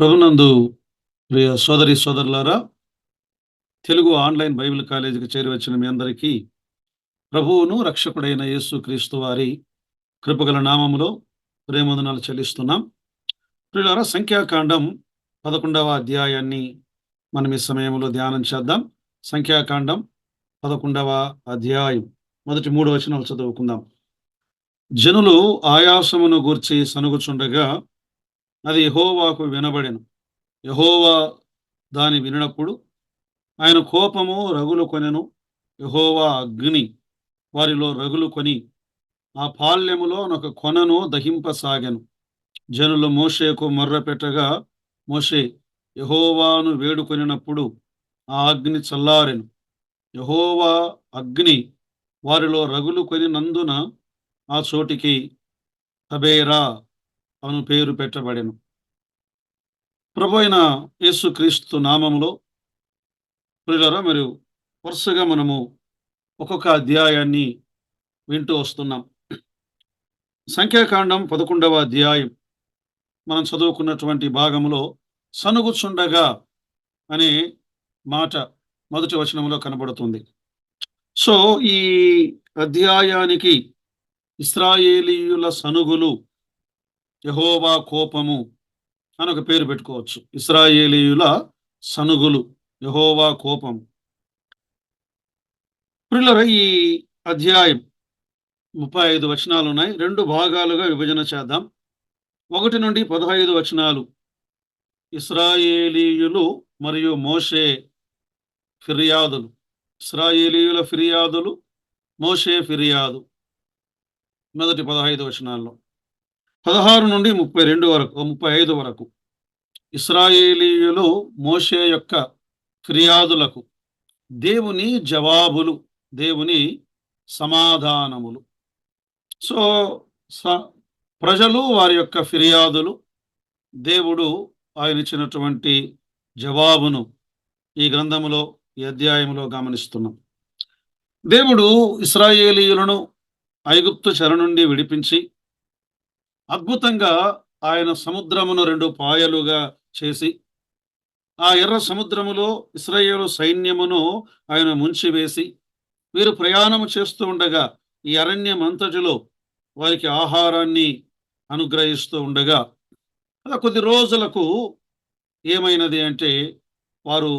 ప్రభునందు ప్రియ సోదరి సోదరులారా, తెలుగు ఆన్‌లైన్ బైబిల్ కాలేజీకి చేరివచ్చిన మీ అందరికీ ప్రభువును, రక్షకుడైన యేసుక్రీస్తు వారి కృపగల నామములో ప్రేమవందనాలు చెల్లిస్తున్నాం. ప్రియులారా, సంఖ్యాకాండం 11వ అధ్యాయాన్ని మనం ఈ సమయంలో ధ్యానం చేద్దాం. సంఖ్యాకాండం 11వ అధ్యాయం మొదటి 3 వచనాలు చదువుకుందాం. జనులు ఆయాసమును గూర్చి సనుగుచుండగా అది యెహోవాకు వినబడెను. యెహోవా దాని వినినప్పుడు ఆయన కోపము రగులుకొనెను. యెహోవా అగ్ని వారిలో రగులుకొని ఆ పాళెములోనొక కొనను దహింపసాగెను. జనులు మోషేకు మొర్రపెట్టగా మోషే యెహోవాను వేడుకొనినప్పుడు ఆ అగ్ని చల్లారెను. యెహోవా అగ్ని వారిలో రగులుకొనినందున ఆ చోటికి తబేరా అను పేరు పెట్టబడెను. ప్రభువైన యేసుక్రీస్తు నామములో ప్రియులారా, మరియు వరుసగా మనము ఒక్కొక్క అధ్యాయాన్ని వింటూ వస్తున్నాం. సంఖ్యాకాండం 11వ అధ్యాయం మనం చదువుకున్నటువంటి భాగంలో సనుగుచుండగా అనే మాట మొదటి వచనంలో కనబడుతుంది. సో ఈ అధ్యాయానికి ఇశ్రాయేలీయుల సనుగులు, యెహోవా కోపము అని ఒక పేరు పెట్టుకోవచ్చు. ఇశ్రాయేలీయుల సనుగులు, యెహోవా కోపం. ప్రియులారా, ఈ అధ్యాయం 35 వచనాలున్నాయి. 2 భాగాలుగా విభజన చేద్దాం. 1 నుండి 15 వచనాలు ఇశ్రాయేలీయులు మరియు మోషే ఫిర్యాదులు. ఇశ్రాయేలీయుల ఫిర్యాదులు, మోషే ఫిర్యాదు. మొదటి 15 వచనాల్లో 16 నుండి 35 వరకు ఇశ్రాయేలీయులు మోషే యొక్క ఫిర్యాదులకు దేవుని జవాబులు, దేవుని సమాధానములు. సో ప్రజలు వారి యొక్క ఫిర్యాదులు, దేవుడు ఆయన ఇచ్చినటువంటి జవాబును ఈ గ్రంథములో, ఈ అధ్యాయంలో గమనిస్తున్నాం. దేవుడు ఇశ్రాయేలీయులను ఐగుప్తు చెర నుండి విడిపించి అద్భుతంగా ఆయన సముద్రమును 2 పాయలుగా చేసి ఆ ఎర్ర సముద్రములో ఇశ్రాయేలు సైన్యమును ఆయన ముంచివేసి వీరు ప్రయాణము చేస్తూ ఉండగా ఈ అరణ్యమంతటిలో వారికి ఆహారాన్ని అనుగ్రహిస్తూ ఉండగా అలా కొద్ది రోజులకు ఏమైనది అంటే వారు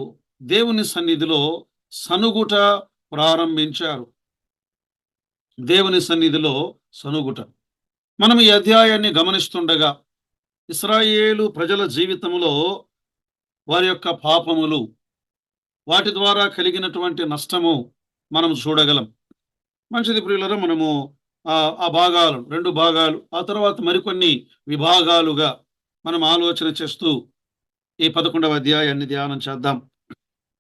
దేవుని సన్నిధిలో సనుగుట ప్రారంభించారు. దేవుని సన్నిధిలో సనుగుట. మనం ఈ అధ్యాయాన్ని గమనిస్తుండగా ఇశ్రాయేలు ప్రజల జీవితంలో వారి యొక్క పాపములు, వాటి ద్వారా కలిగినటువంటి నష్టము మనం చూడగలం. మంచిది ప్రియులారా, మనము ఆ భాగాలు 2 భాగాలు, ఆ తర్వాత మరికొన్ని విభాగాలుగా మనం ఆలోచన చేస్తూ ఈ 11వ అధ్యాయాన్ని ధ్యానం చేద్దాం.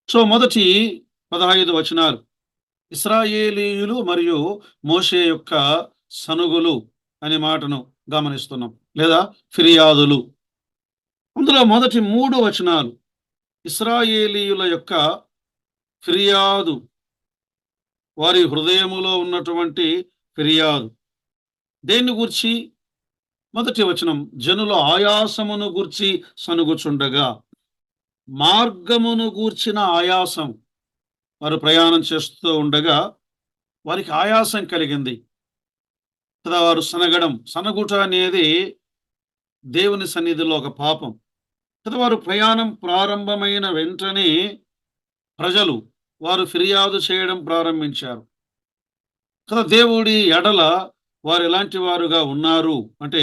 సో మొదటి 15 వచనాలు ఇశ్రాయేలీయులు మరియు మోషే యొక్క సనుగులు అనే మాటను గమనిస్తున్నాం, లేదా ఫిర్యాదులు. అందులో మొదటి 3 వచనాలు ఇశ్రాయేలీయుల యొక్క ఫిర్యాదు, వారి హృదయములో ఉన్నటువంటి ఫిర్యాదు. దేన్ని గూర్చి? మొదటి వచనం జనుల ఆయాసమును గూర్చి సనుగుచుండగా, మార్గమును గూర్చిన ఆయాసం. వారు ప్రయాణం చేస్తూ ఉండగా వారికి ఆయాసం కలిగింది కదా. వారు సనగుట అనేది దేవుని సన్నిధిలో ఒక పాపం కదా. వారు ప్రయాణం ప్రారంభమైన వెంటనే ప్రజలు వారు ఫిర్యాదు చేయడం ప్రారంభించారు కదా. దేవుడి ఎడల వారు ఎలాంటి వారుగా ఉన్నారు అంటే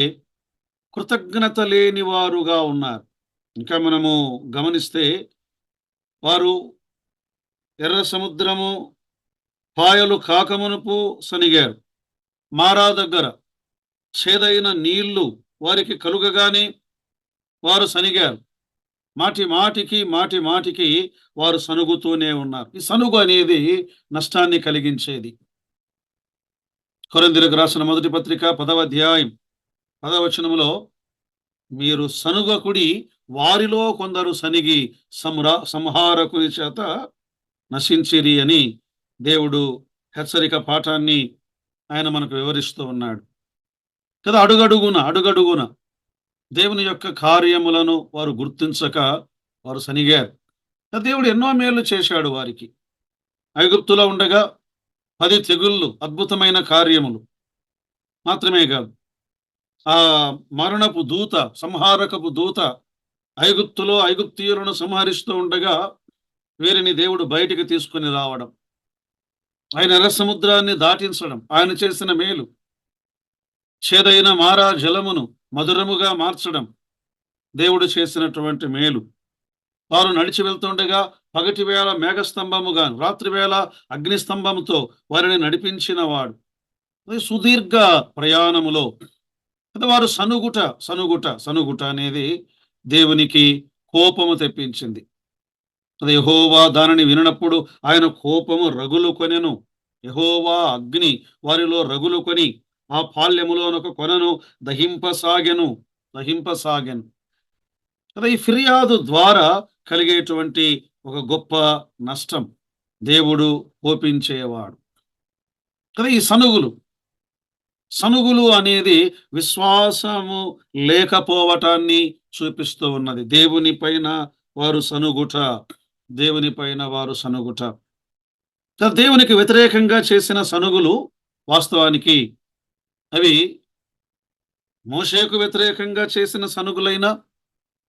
కృతజ్ఞత లేని వారుగా ఉన్నారు. ఇంకా మనము గమనిస్తే వారు ఎర్ర సముద్రము పాయలు కాకమునుపు సనిగారు. మారా దగ్గర చేదైన నీళ్లు వారికి కలుగగానే వారు సనిగారు. మాటి మాటికి వారు సనుగుతూనే ఉన్నారు. ఈ సనుగు అనేది నష్టాన్ని కలిగించేది. కొరింథీయులకు రాసిన మొదటి పత్రిక 10వ అధ్యాయం 10వ వచనములో మీరు సనుగకుడి, వారిలో కొందరు సనిగి సంహారకుని చేత నశించిరి అని దేవుడు హెచ్చరిక పాఠాన్ని ఆయన మనకు వివరిస్తూ ఉన్నాడు కదా. అడుగడుగున దేవుని యొక్క కార్యములను వారు గుర్తించక వారు సనిగారు. దేవుడు ఎన్నో మేలు చేశాడు వారికి. ఐగుప్తులో ఉండగా 10 తెగుళ్ళు, అద్భుతమైన కార్యములు మాత్రమే కాదు. ఆ మరణపు దూత, సంహారకపు దూత ఐగుప్తులో ఐగుప్తీయులను సంహరిస్తూ ఉండగా వీరిని దేవుడు బయటికి తీసుకొని రావడం, ఆయన ఎర్ర సముద్రాన్ని దాటించడం, ఆయన చేసిన మేలు. చేదైన మారా జలమును మధురముగా మార్చడం దేవుడు చేసినటువంటి మేలు. వారు నడిచి వెళ్తుండగా పగటి వేళ మేఘస్తంభముగాను, రాత్రి వేళ అగ్నిస్తంభముతో వారిని నడిపించిన వాడు. సుదీర్ఘ ప్రయాణములో వారు సనుగుట అనేది దేవునికి కోపము తెప్పించింది. అది యెహోవా దానిని వినినప్పుడు ఆయన కోపము రగులు కొనెను. యెహోవా అగ్ని వారిలో రగులు కొని ఆ పాళ్యములోనొక కొనను దహింపసాగెను. కదా, ఈ ఫిర్యాదు ద్వారా కలిగేటువంటి ఒక గొప్ప నష్టం. దేవుడు కోపించేవాడు కదా. ఈ సనుగులు అనేది విశ్వాసము లేకపోవటాన్ని చూపిస్తూ ఉన్నది. దేవుని పైన వారు సనుగుట. దేవునికి వ్యతిరేకంగా చేసిన సనుగులు వాస్తవానికి అవి మోషేకు వ్యతిరేకంగా చేసిన సనుగులైనా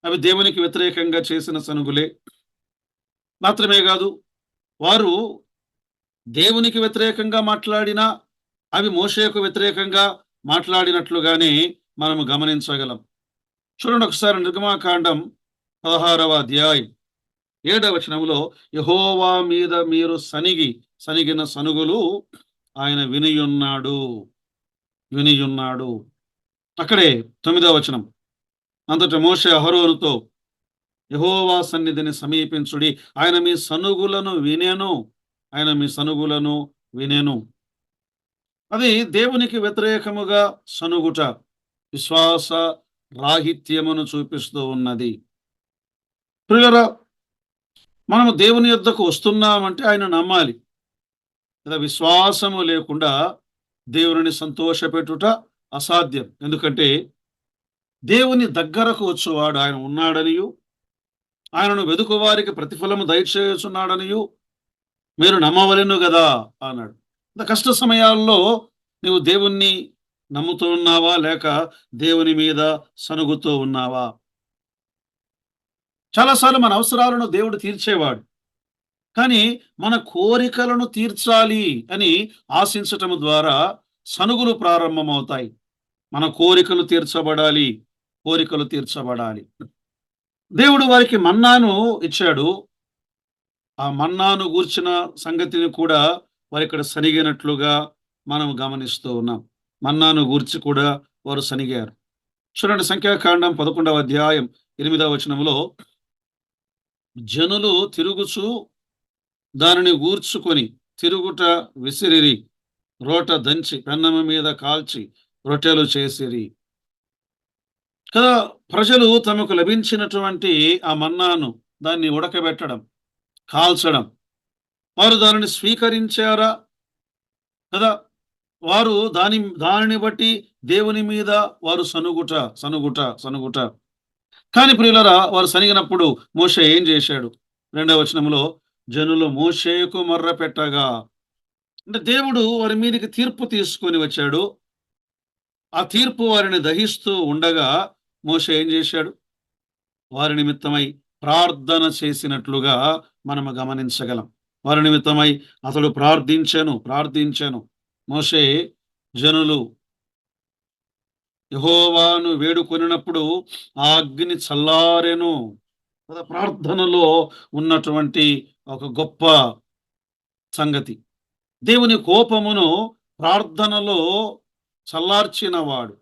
అవి దేవునికి వ్యతిరేకంగా చేసిన సనుగులే. మాత్రమే కాదు, వారు దేవునికి వ్యతిరేకంగా మాట్లాడినా అవి మోషేకు వ్యతిరేకంగా మాట్లాడినట్లుగానే మనము గమనించగలం. చూడండి ఒకసారి నిర్గమాకాండం 16వ అధ్యాయం 7వ వచనంలో, యెహోవా మీద మీరు సనిగిన సనుగులు ఆయన వినియున్నాడు. అక్కడే 9వ వచనం, అంతట మోషే అహరోనుతో, యెహోవా సన్నిధిని సమీపించుడి, ఆయన మీ సనుగులను వినెను. అది దేవునికి వ్యతిరేకముగా సనుగుట విశ్వాస రాహిత్యమును చూపిస్తూ ఉన్నది. ప్రియులారా, మనము దేవుని యొద్దకు వస్తున్నామంటే ఆయన నమ్మాలి. విశ్వాసము లేకుండా దేవుని సంతోషపెట్టుట అసాధ్యం. ఎందుకంటే దేవుని దగ్గరకు వచ్చేవాడు ఆయన ఉన్నాడనియు, ఆయనను వెదుకు వారికి ప్రతిఫలము దయచేయుచున్నాడనియు మీరు నమ్మవలెను కదా అన్నాడు. కష్ట సమయాల్లో నీవు దేవుణ్ణి నమ్ముతూ ఉన్నావా, లేక దేవుని మీద సనుగుతూ ఉన్నావా? చాలాసార్లు మన అవసరాలను దేవుడు తీర్చేవాడు, కానీ మన కోరికలను తీర్చాలి అని ఆశించటం ద్వారా సనుగులు ప్రారంభమవుతాయి. మన కోరికలు తీర్చబడాలి. దేవుడు వారికి మన్నాను ఇచ్చాడు. ఆ మన్నాను గూర్చిన సంగతిని కూడా వారు ఇక్కడ సనిగినట్లుగా మనం గమనిస్తూ ఉన్నాం. మన్నాను గూర్చి కూడా వారు సనిగారు. చూడండి, సంఖ్యాకాండం 11వ అధ్యాయం 8వ వచనంలో, జనులు తిరుగుచు దానిని గూర్చుకొని తిరుగుట విసిరిరి, రోట దంచి పెన్నమ మీద కాల్చి రొట్టెలు చేసిరి. కదా, ప్రజలు తమకు లభించినటువంటి ఆ మన్నాను దాన్ని ఉడకబెట్టడం, కాల్చడం, వారు దానిని స్వీకరించారా? కదా, వారు దానిని బట్టి దేవుని మీద వారు సనుగుట. కానీ ప్రియులరా, వారు సనిగినప్పుడు మోషే ఏం చేశాడు? 2వ వచనంలో, జనులు మోషేకు మొర్ర పెట్టగా, అంటే దేవుడు వారి మీదకి తీర్పు తీసుకొని వచ్చాడు. ఆ తీర్పు వారిని దహిస్తూ ఉండగా మోషే ఏం చేశాడు? వారి నిమిత్తమై ప్రార్థన చేసినట్లుగా మనము గమనించగలం. వారి నిమిత్తమై అతడు ప్రార్థించాను. మోషే జనులు యెహోవాను వేడుకొనినప్పుడు ఆ అగ్ని చల్లారెను. ప్రార్థనలో ఉన్నటువంటి ఒక గొప్ప సంగతి. దేవుని కోపమును ప్రార్థనలో చల్లార్చినవాడు.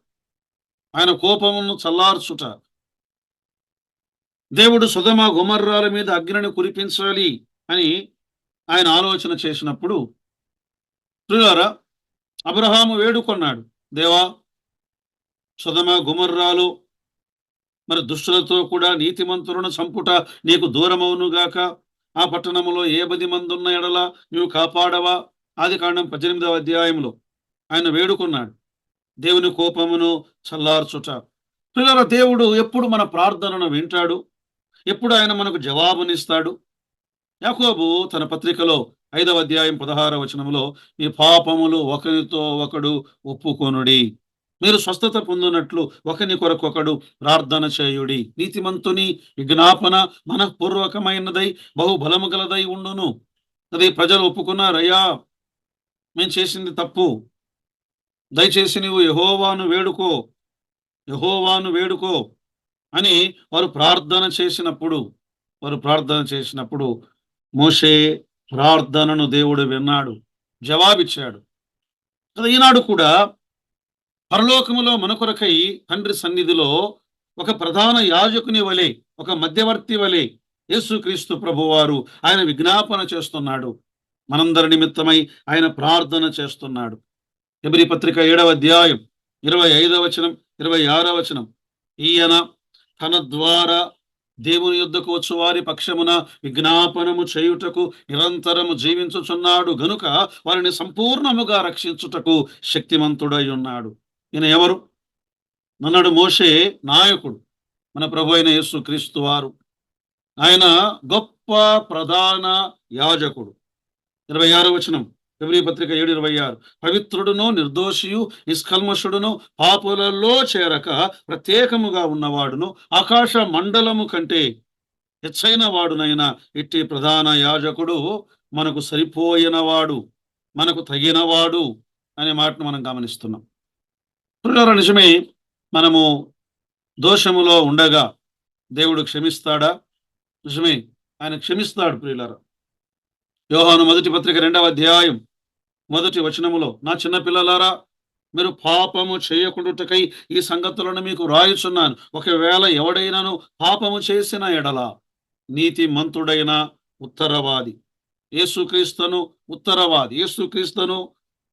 ఆయన కోపమును చల్లార్చుట. దేవుడు సొదొమ గొమొర్రాల మీద అగ్నిని కురిపించాలి అని ఆయన ఆలోచన చేసినప్పుడు, ప్రియులారా, అబ్రహాము వేడుకొన్నాడు, దేవా, సొదొమ గొమొర్రాలు మరి దుష్టులతో కూడా నీతిమంతులను చంపుట నీకు దూరమవునుగాక. ఆ పట్టణములో ఏ 10 మంది ఉన్న ఎడల నీవు కాపాడవా? ఆదికాండం 18వ అధ్యాయంలో ఆయన వేడుకున్నాడు దేవుని కోపమును చల్లార్చుట. ప్రియులారా, దేవుడు ఎప్పుడు మన ప్రార్థనను వింటాడు, ఎప్పుడు ఆయన మనకు జవాబునిస్తాడు. యాకోబు తన పత్రికలో 5వ అధ్యాయం 16వ వచనంలో, మీ పాపములు ఒకరితో ఒకడు ఒప్పుకొనుడి, మీరు స్వస్థత పొందినట్లు ఒకని కొరకొకడు ప్రార్థన చేయుడి, నీతిమంతుని విజ్ఞాపన మనఃపూర్వకమైనదై బహుబలము గలదై ఉండును. అది ప్రజలు ఒప్పుకున్నారయ్యా, మేము చేసింది తప్పు, దయచేసి నువ్వు యెహోవాను వేడుకో అని వారు ప్రార్థన చేసినప్పుడు మోషే ప్రార్థనను దేవుడు విన్నాడు, జవాబిచ్చాడు. కదా, ఈనాడు కూడా పరలోకములో మన కొరకై తండ్రి సన్నిధిలో ఒక ప్రధాన యాజకుని వలె, ఒక మధ్యవర్తి వలె యేసుక్రీస్తు ప్రభువారు ఆయన విజ్ఞాపన చేస్తున్నాడు. మనందరి నిమిత్తమై ఆయన ప్రార్థన చేస్తున్నాడు. హెబ్రీ పత్రిక 7వ అధ్యాయం 25వ వచనం, 26వ వచనం, ఈయన తన ద్వారా దేవుని యుద్ధకు వచ్చు వారి పక్షమున విజ్ఞాపనము చేయుటకు నిరంతరము జీవించుచున్నాడు గనుక వారిని సంపూర్ణముగా రక్షించుటకు శక్తిమంతుడై ఉన్నాడు. ఈయన ఎవరు? నన్నడు మోషే నాయకుడు, మన ప్రభు అయిన యేసుక్రీస్తు వారు. ఆయన గొప్ప ప్రధాన యాజకుడు. 26వ వచనం, హెబ్రీ పత్రిక 7:26, పవిత్రుడును నిర్దోషియు నిష్కల్మషుడును పాపులలో చేరక ప్రత్యేకముగా ఉన్నవాడును ఆకాశ మండలము కంటే హెచ్చైన వాడునైన ఇట్టి ప్రధాన యాజకుడు మనకు సరిపోయినవాడు, మనకు తగినవాడు అనే మాటను మనం గమనిస్తున్నాం. ప్రియులారా, నిజమే, మనము దోషములో ఉండగా దేవుడు క్షమిస్తాడా? నిజమే, ఆయన క్షమిస్తాడు. ప్రియులారా, యోహాను మొదటి పత్రిక 2వ అధ్యాయం 1వ వచనములో, నా చిన్న పిల్లలారా, మీరు పాపము చేయకుండుటకై ఈ సంగతులను మీకు రాయుచున్నాను. ఒకవేళ ఎవడైనాను పాపము చేసిన ఎడల నీతిమంతుడైన ఉత్తరవాది యేసుక్రీస్తును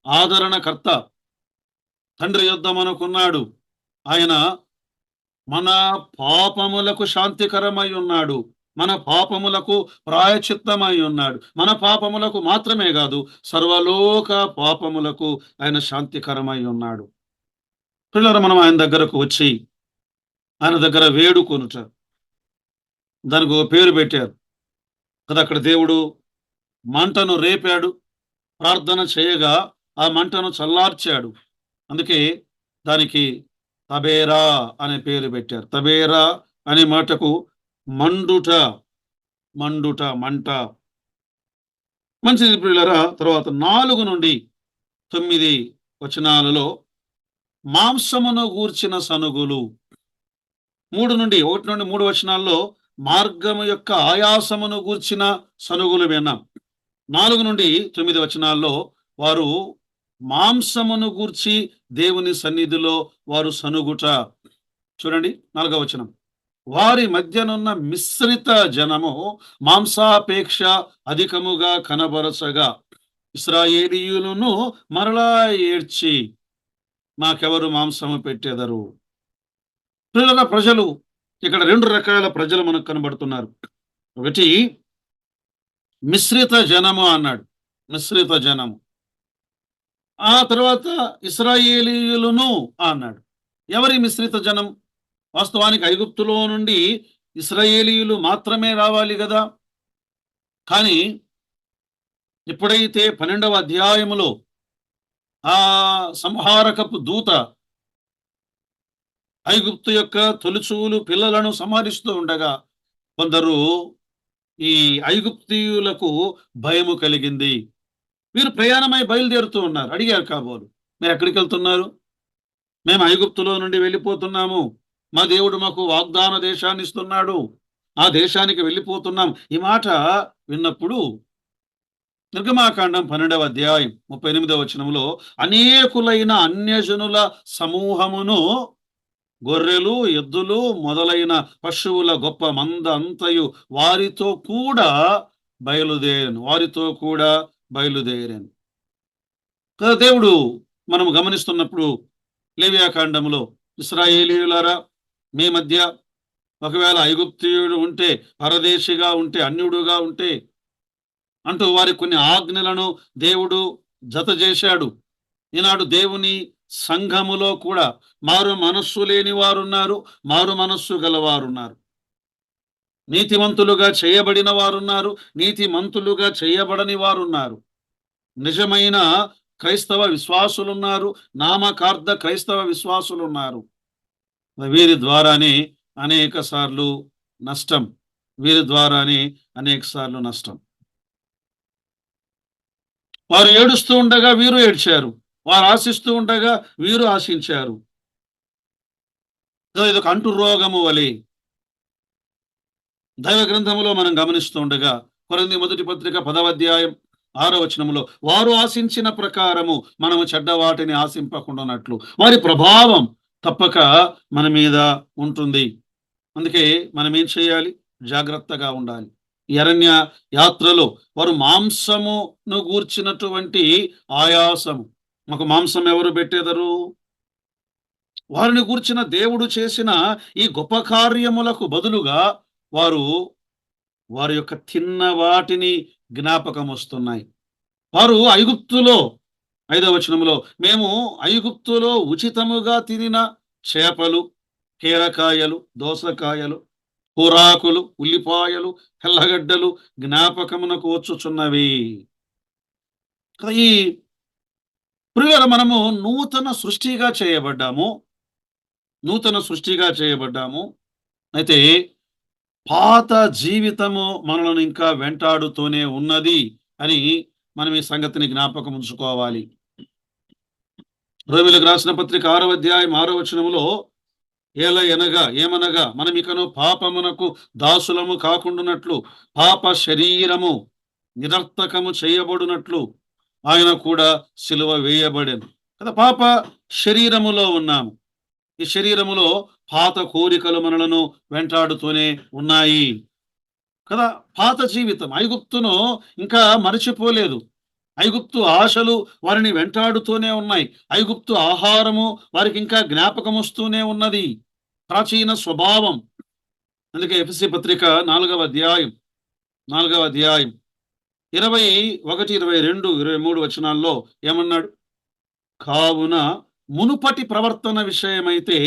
ఆదరణకర్త తండ్రి యొద్ద మనకున్నాడు. ఆయన మన పాపములకు శాంతికరమై ఉన్నాడు, మన పాపములకు ప్రాయచిత్తమై ఉన్నాడు. మన పాపములకు మాత్రమే కాదు, సర్వలోక పాపములకు ఆయన శాంతికరమై ఉన్నాడు. పిల్లలు, మనం ఆయన దగ్గరకు వచ్చి ఆయన దగ్గర వేడుకొనుట, దానికి ఒక పేరు పెట్టారు కదా. అక్కడ దేవుడు మంటను రేపాడు, ప్రార్థన చేయగా ఆ మంటను చల్లార్చాడు. అందుకే దానికి తబేరా అనే పేరు పెట్టారు. తబేరా అనే మాటకు మండుట, మంట. మంచిది ప్రియులారా. తర్వాత 4 నుండి 9 వచనాలలో మాంసమును గూర్చిన సనుగులు, 1 నుండి 3 వచనాల్లో మార్గము యొక్క ఆయాసమును గూర్చిన సనుగులు విన్నాం. 4 నుండి 9 వచనాల్లో వారు మాంసమును గూర్చి దేవుని సన్నిధిలో వారు సనుగుట. చూడండి 4వ వచనం, వారి మధ్యనున్న మిశ్రిత జనము మాంసాపేక్ష అధికముగా కనబరచగా ఇశ్రాయేలీయులను మరలా ఏడ్చి మాకెవరు మాంసము పెట్టెదరు. ప్రజలు ఇక్కడ 2 రకాల ప్రజలు మనకు కనబడుతున్నారు. ఒకటి మిశ్రిత జనము అన్నాడు, మిశ్రిత జనము. ఆ తర్వాత ఇశ్రాయేలీయులను అన్నాడు. ఎవరి మిశ్రిత జనం? వాస్తవానికి ఐగుప్తులో నుండి ఇశ్రాయేలీయులు మాత్రమే రావాలి కదా. కానీ ఎప్పుడైతే 12వ అధ్యాయములో ఆ సంహారకపు దూత ఐగుప్తు యొక్క తొలిచూలు పిల్లలను సంహరిస్తూ ఉండగా కొందరు ఈ ఐగుప్తీయులకు భయము కలిగింది. వీరు ప్రయాణమై బయలుదేరుతూ ఉన్నారు. అడిగారు కాబోలు, మీరు ఎక్కడికి వెళ్తున్నారు? మేము ఐగుప్తులో నుండి వెళ్ళిపోతున్నాము, మా దేవుడు మాకు వాగ్దాన దేశాన్ని ఇస్తున్నాడు, ఆ దేశానికి వెళ్ళిపోతున్నాం. ఈ మాట విన్నప్పుడు నిర్గమాకాండం 12వ అధ్యాయం 38వ వచనంలో, అనేకులైన అన్యజనుల సమూహమును, గొర్రెలు ఎద్దులు మొదలైన పశువుల గొప్ప మంద అంతయు వారితో కూడా బయలుదేరాను. దేవుడు మనం గమనిస్తున్నప్పుడు లేవియాకాండములో, ఇశ్రాయేలీయులారా, మీ మధ్య ఒకవేళ ఐగుప్తీయుడు ఉంటే, పరదేశిగా ఉంటే, అన్యుడుగా ఉంటే అంటూ వారి కొన్ని ఆజ్ఞలను దేవుడు జత చేశాడు. ఈనాడు దేవుని సంఘములో కూడా మారు మనస్సు లేని వారున్నారు, మారు మనస్సు గలవారున్నారు. నీతిమంతులుగా చేయబడిన వారున్నారు, నీతిమంతులుగా చేయబడని వారున్నారు. నిజమైన క్రైస్తవ విశ్వాసులున్నారు, నామకార్థ క్రైస్తవ విశ్వాసులున్నారు. వీరి ద్వారానే అనేక సార్లు నష్టం. వీరి ద్వారానే అనేక సార్లు నష్టం. వారు ఏడుస్తూ ఉండగా వీరు ఏడ్చారు. వారు ఆశిస్తూ ఉండగా వీరు ఆశించారు. ఇదొక అంటు రోగము వలె దైవ గ్రంథములో మనం గమనిస్తూ ఉండగా కొరింథీ మొదటి పత్రిక 10వ అధ్యాయం 6వ వచనములో వారు ఆశించిన ప్రకారము మనము చెడ్డ వాటిని ఆశింపకుండానట్లు వారి ప్రభావం తప్పక మన మీద ఉంటుంది. అందుకే మనం ఏం చేయాలి? జాగ్రత్తగా ఉండాలి. ఈ అరణ్య యాత్రలో వారు మాంసమును గూర్చినటువంటి ఆయాసము. మాకు మాంసం ఎవరు పెట్టెదరు? వారిని గూర్చిన దేవుడు చేసిన ఈ గొప్ప కార్యములకు బదులుగా వారు వారి యొక్క తిన్న వాటిని జ్ఞాపకం వస్తున్నాయి. వారు ఐగుప్తులో 5వ వచనంలో మేము ఐగుప్తులో ఉచితముగా తినిన చేపలు, కీరకాయలు, దోసకాయలు, కూరాకులు, ఉల్లిపాయలు, తెల్లగడ్డలు జ్ఞాపకమునకు వచ్చుచున్నవి. ఈ ప్రియులారా, మనము నూతన సృష్టిగా చేయబడ్డాము. నూతన సృష్టిగా చేయబడ్డాము. అయితే పాత జీవితము మనలను ఇంకా వెంటాడుతూనే ఉన్నది అని మనం ఈ సంగతిని జ్ఞాపకం ఉంచుకోవాలి. రోమీయులకు రాసిన పత్రిక 6వ అధ్యాయం 6వ వచనములో ఏమనగా మనం ఇకను పాపమునకు దాసులము కాకుండానట్లు పాప శరీరము నిరర్థకము చేయబడినట్లు ఆయన కూడా సిలువ వేయబడెను కదా. పాప శరీరములో ఉన్నాము. ఈ శరీరములో పాత కోరికలు మనలను వెంటాడుతూనే ఉన్నాయి కదా. పాత జీవితం ఐగుప్తును ఇంకా మరచిపోలేదు. ఐగుప్తు ఆశలు వారిని వెంటాడుతూనే ఉన్నాయి. ఐగుప్తు ఆహారము వారికి ఇంకా జ్ఞాపకం వస్తూనే ఉన్నది. ప్రాచీన స్వభావం. అందుకే ఎఫెసీ పత్రిక 4వ అధ్యాయం 21, 22, 23 వచనాల్లో ఏమన్నాడు? కావున మునుపటి ప్రవర్తన విషయమైతే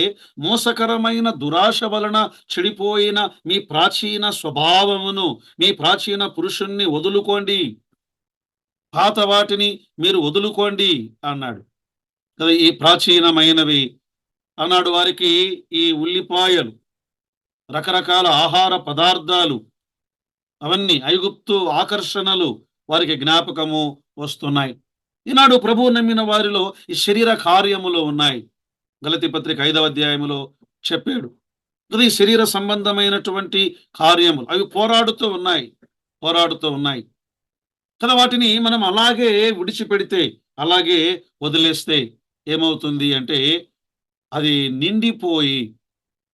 మోసకరమైన దురాశ వలన చెడిపోయిన మీ ప్రాచీన స్వభావమును, మీ ప్రాచీన పురుషుణ్ణి వదులుకోండి. పాత వాటిని మీరు వదులుకోండి అన్నాడు కదా. ఈ ప్రాచీనమైనవి అన్నాడు. వారికి ఈ ఉల్లిపాయలు, రకరకాల ఆహార పదార్థాలు, అవన్నీ ఐగుప్తు ఆకర్షణలు వారికి జ్ఞాపకము వస్తున్నాయి. ఈనాడు ప్రభువు నమ్మిన వారిలో ఈ శరీర కార్యములు ఉన్నాయి. గలతీ పత్రిక 5వ అధ్యాయములో చెప్పాడు. ఈ శరీర సంబంధమైనటువంటి కార్యములు అవి పోరాడుతూ ఉన్నాయి కదా. వాటిని మనం అలాగే విడిచిపెడితే, అలాగే వదిలేస్తే ఏమవుతుంది అంటే అది నిండిపోయి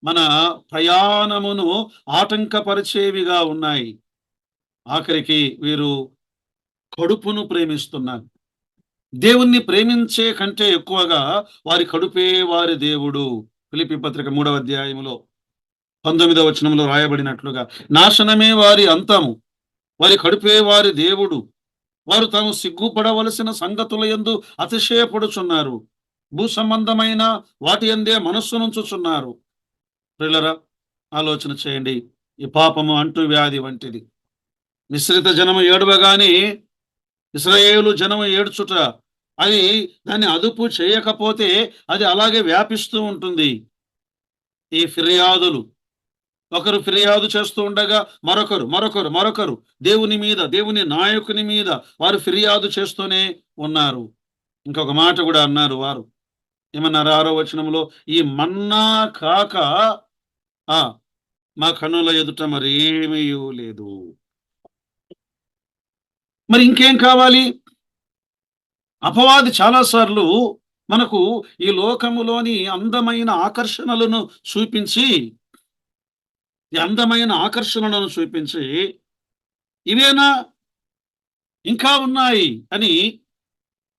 మన ప్రయాణమును ఆటంకపరిచేవిగా ఉన్నాయి. ఆఖరికి వీరు కడుపును ప్రేమిస్తున్నారు. దేవుణ్ణి ప్రేమించే కంటే ఎక్కువగా వారి కడుపే వారి దేవుడు. ఫిలిప్పీ పత్రిక 3వ అధ్యాయములో 19వ వచనంలో రాయబడినట్లుగా నాశనమే వారి అంతము, వారి కడుపే వారి దేవుడు. వారు తాము సిగ్గుపడవలసిన సంగతుల యందు అతిశయపడుచున్నారు. భూ సంబంధమైన వాటి యందే మనస్సు నుంచుచున్నారు. ప్రియులారా, ఆలోచన చేయండి. ఈ పాపము అంటూ వ్యాధి వంటిది. మిశ్రిత జనము ఏడవగానే ఇశ్రాయేలు జనము ఏడ్చుట, అది దాన్ని అదుపు చేయకపోతే అది అలాగే వ్యాపిస్తూ ఉంటుంది. ఈ ఫిర్యాదులు, ఒకరు ఫిర్యాదు చేస్తూ ఉండగా మరొకరు దేవుని మీద, దేవుని నాయకుని మీద వారు ఫిర్యాదు చేస్తూనే ఉన్నారు. ఇంకొక మాట కూడా అన్నారు. వారు ఏమన్నారు? 6వ వచనంలో ఈ మన్నా కాక మా కన్నుల ఎదుట మరేమీ లేదు. మరి ఇంకేం కావాలి? అపవాది చాలాసార్లు మనకు ఈ లోకములోని అందమైన ఆకర్షణలను చూపించి ఇవేనా ఇంకా ఉన్నాయి అని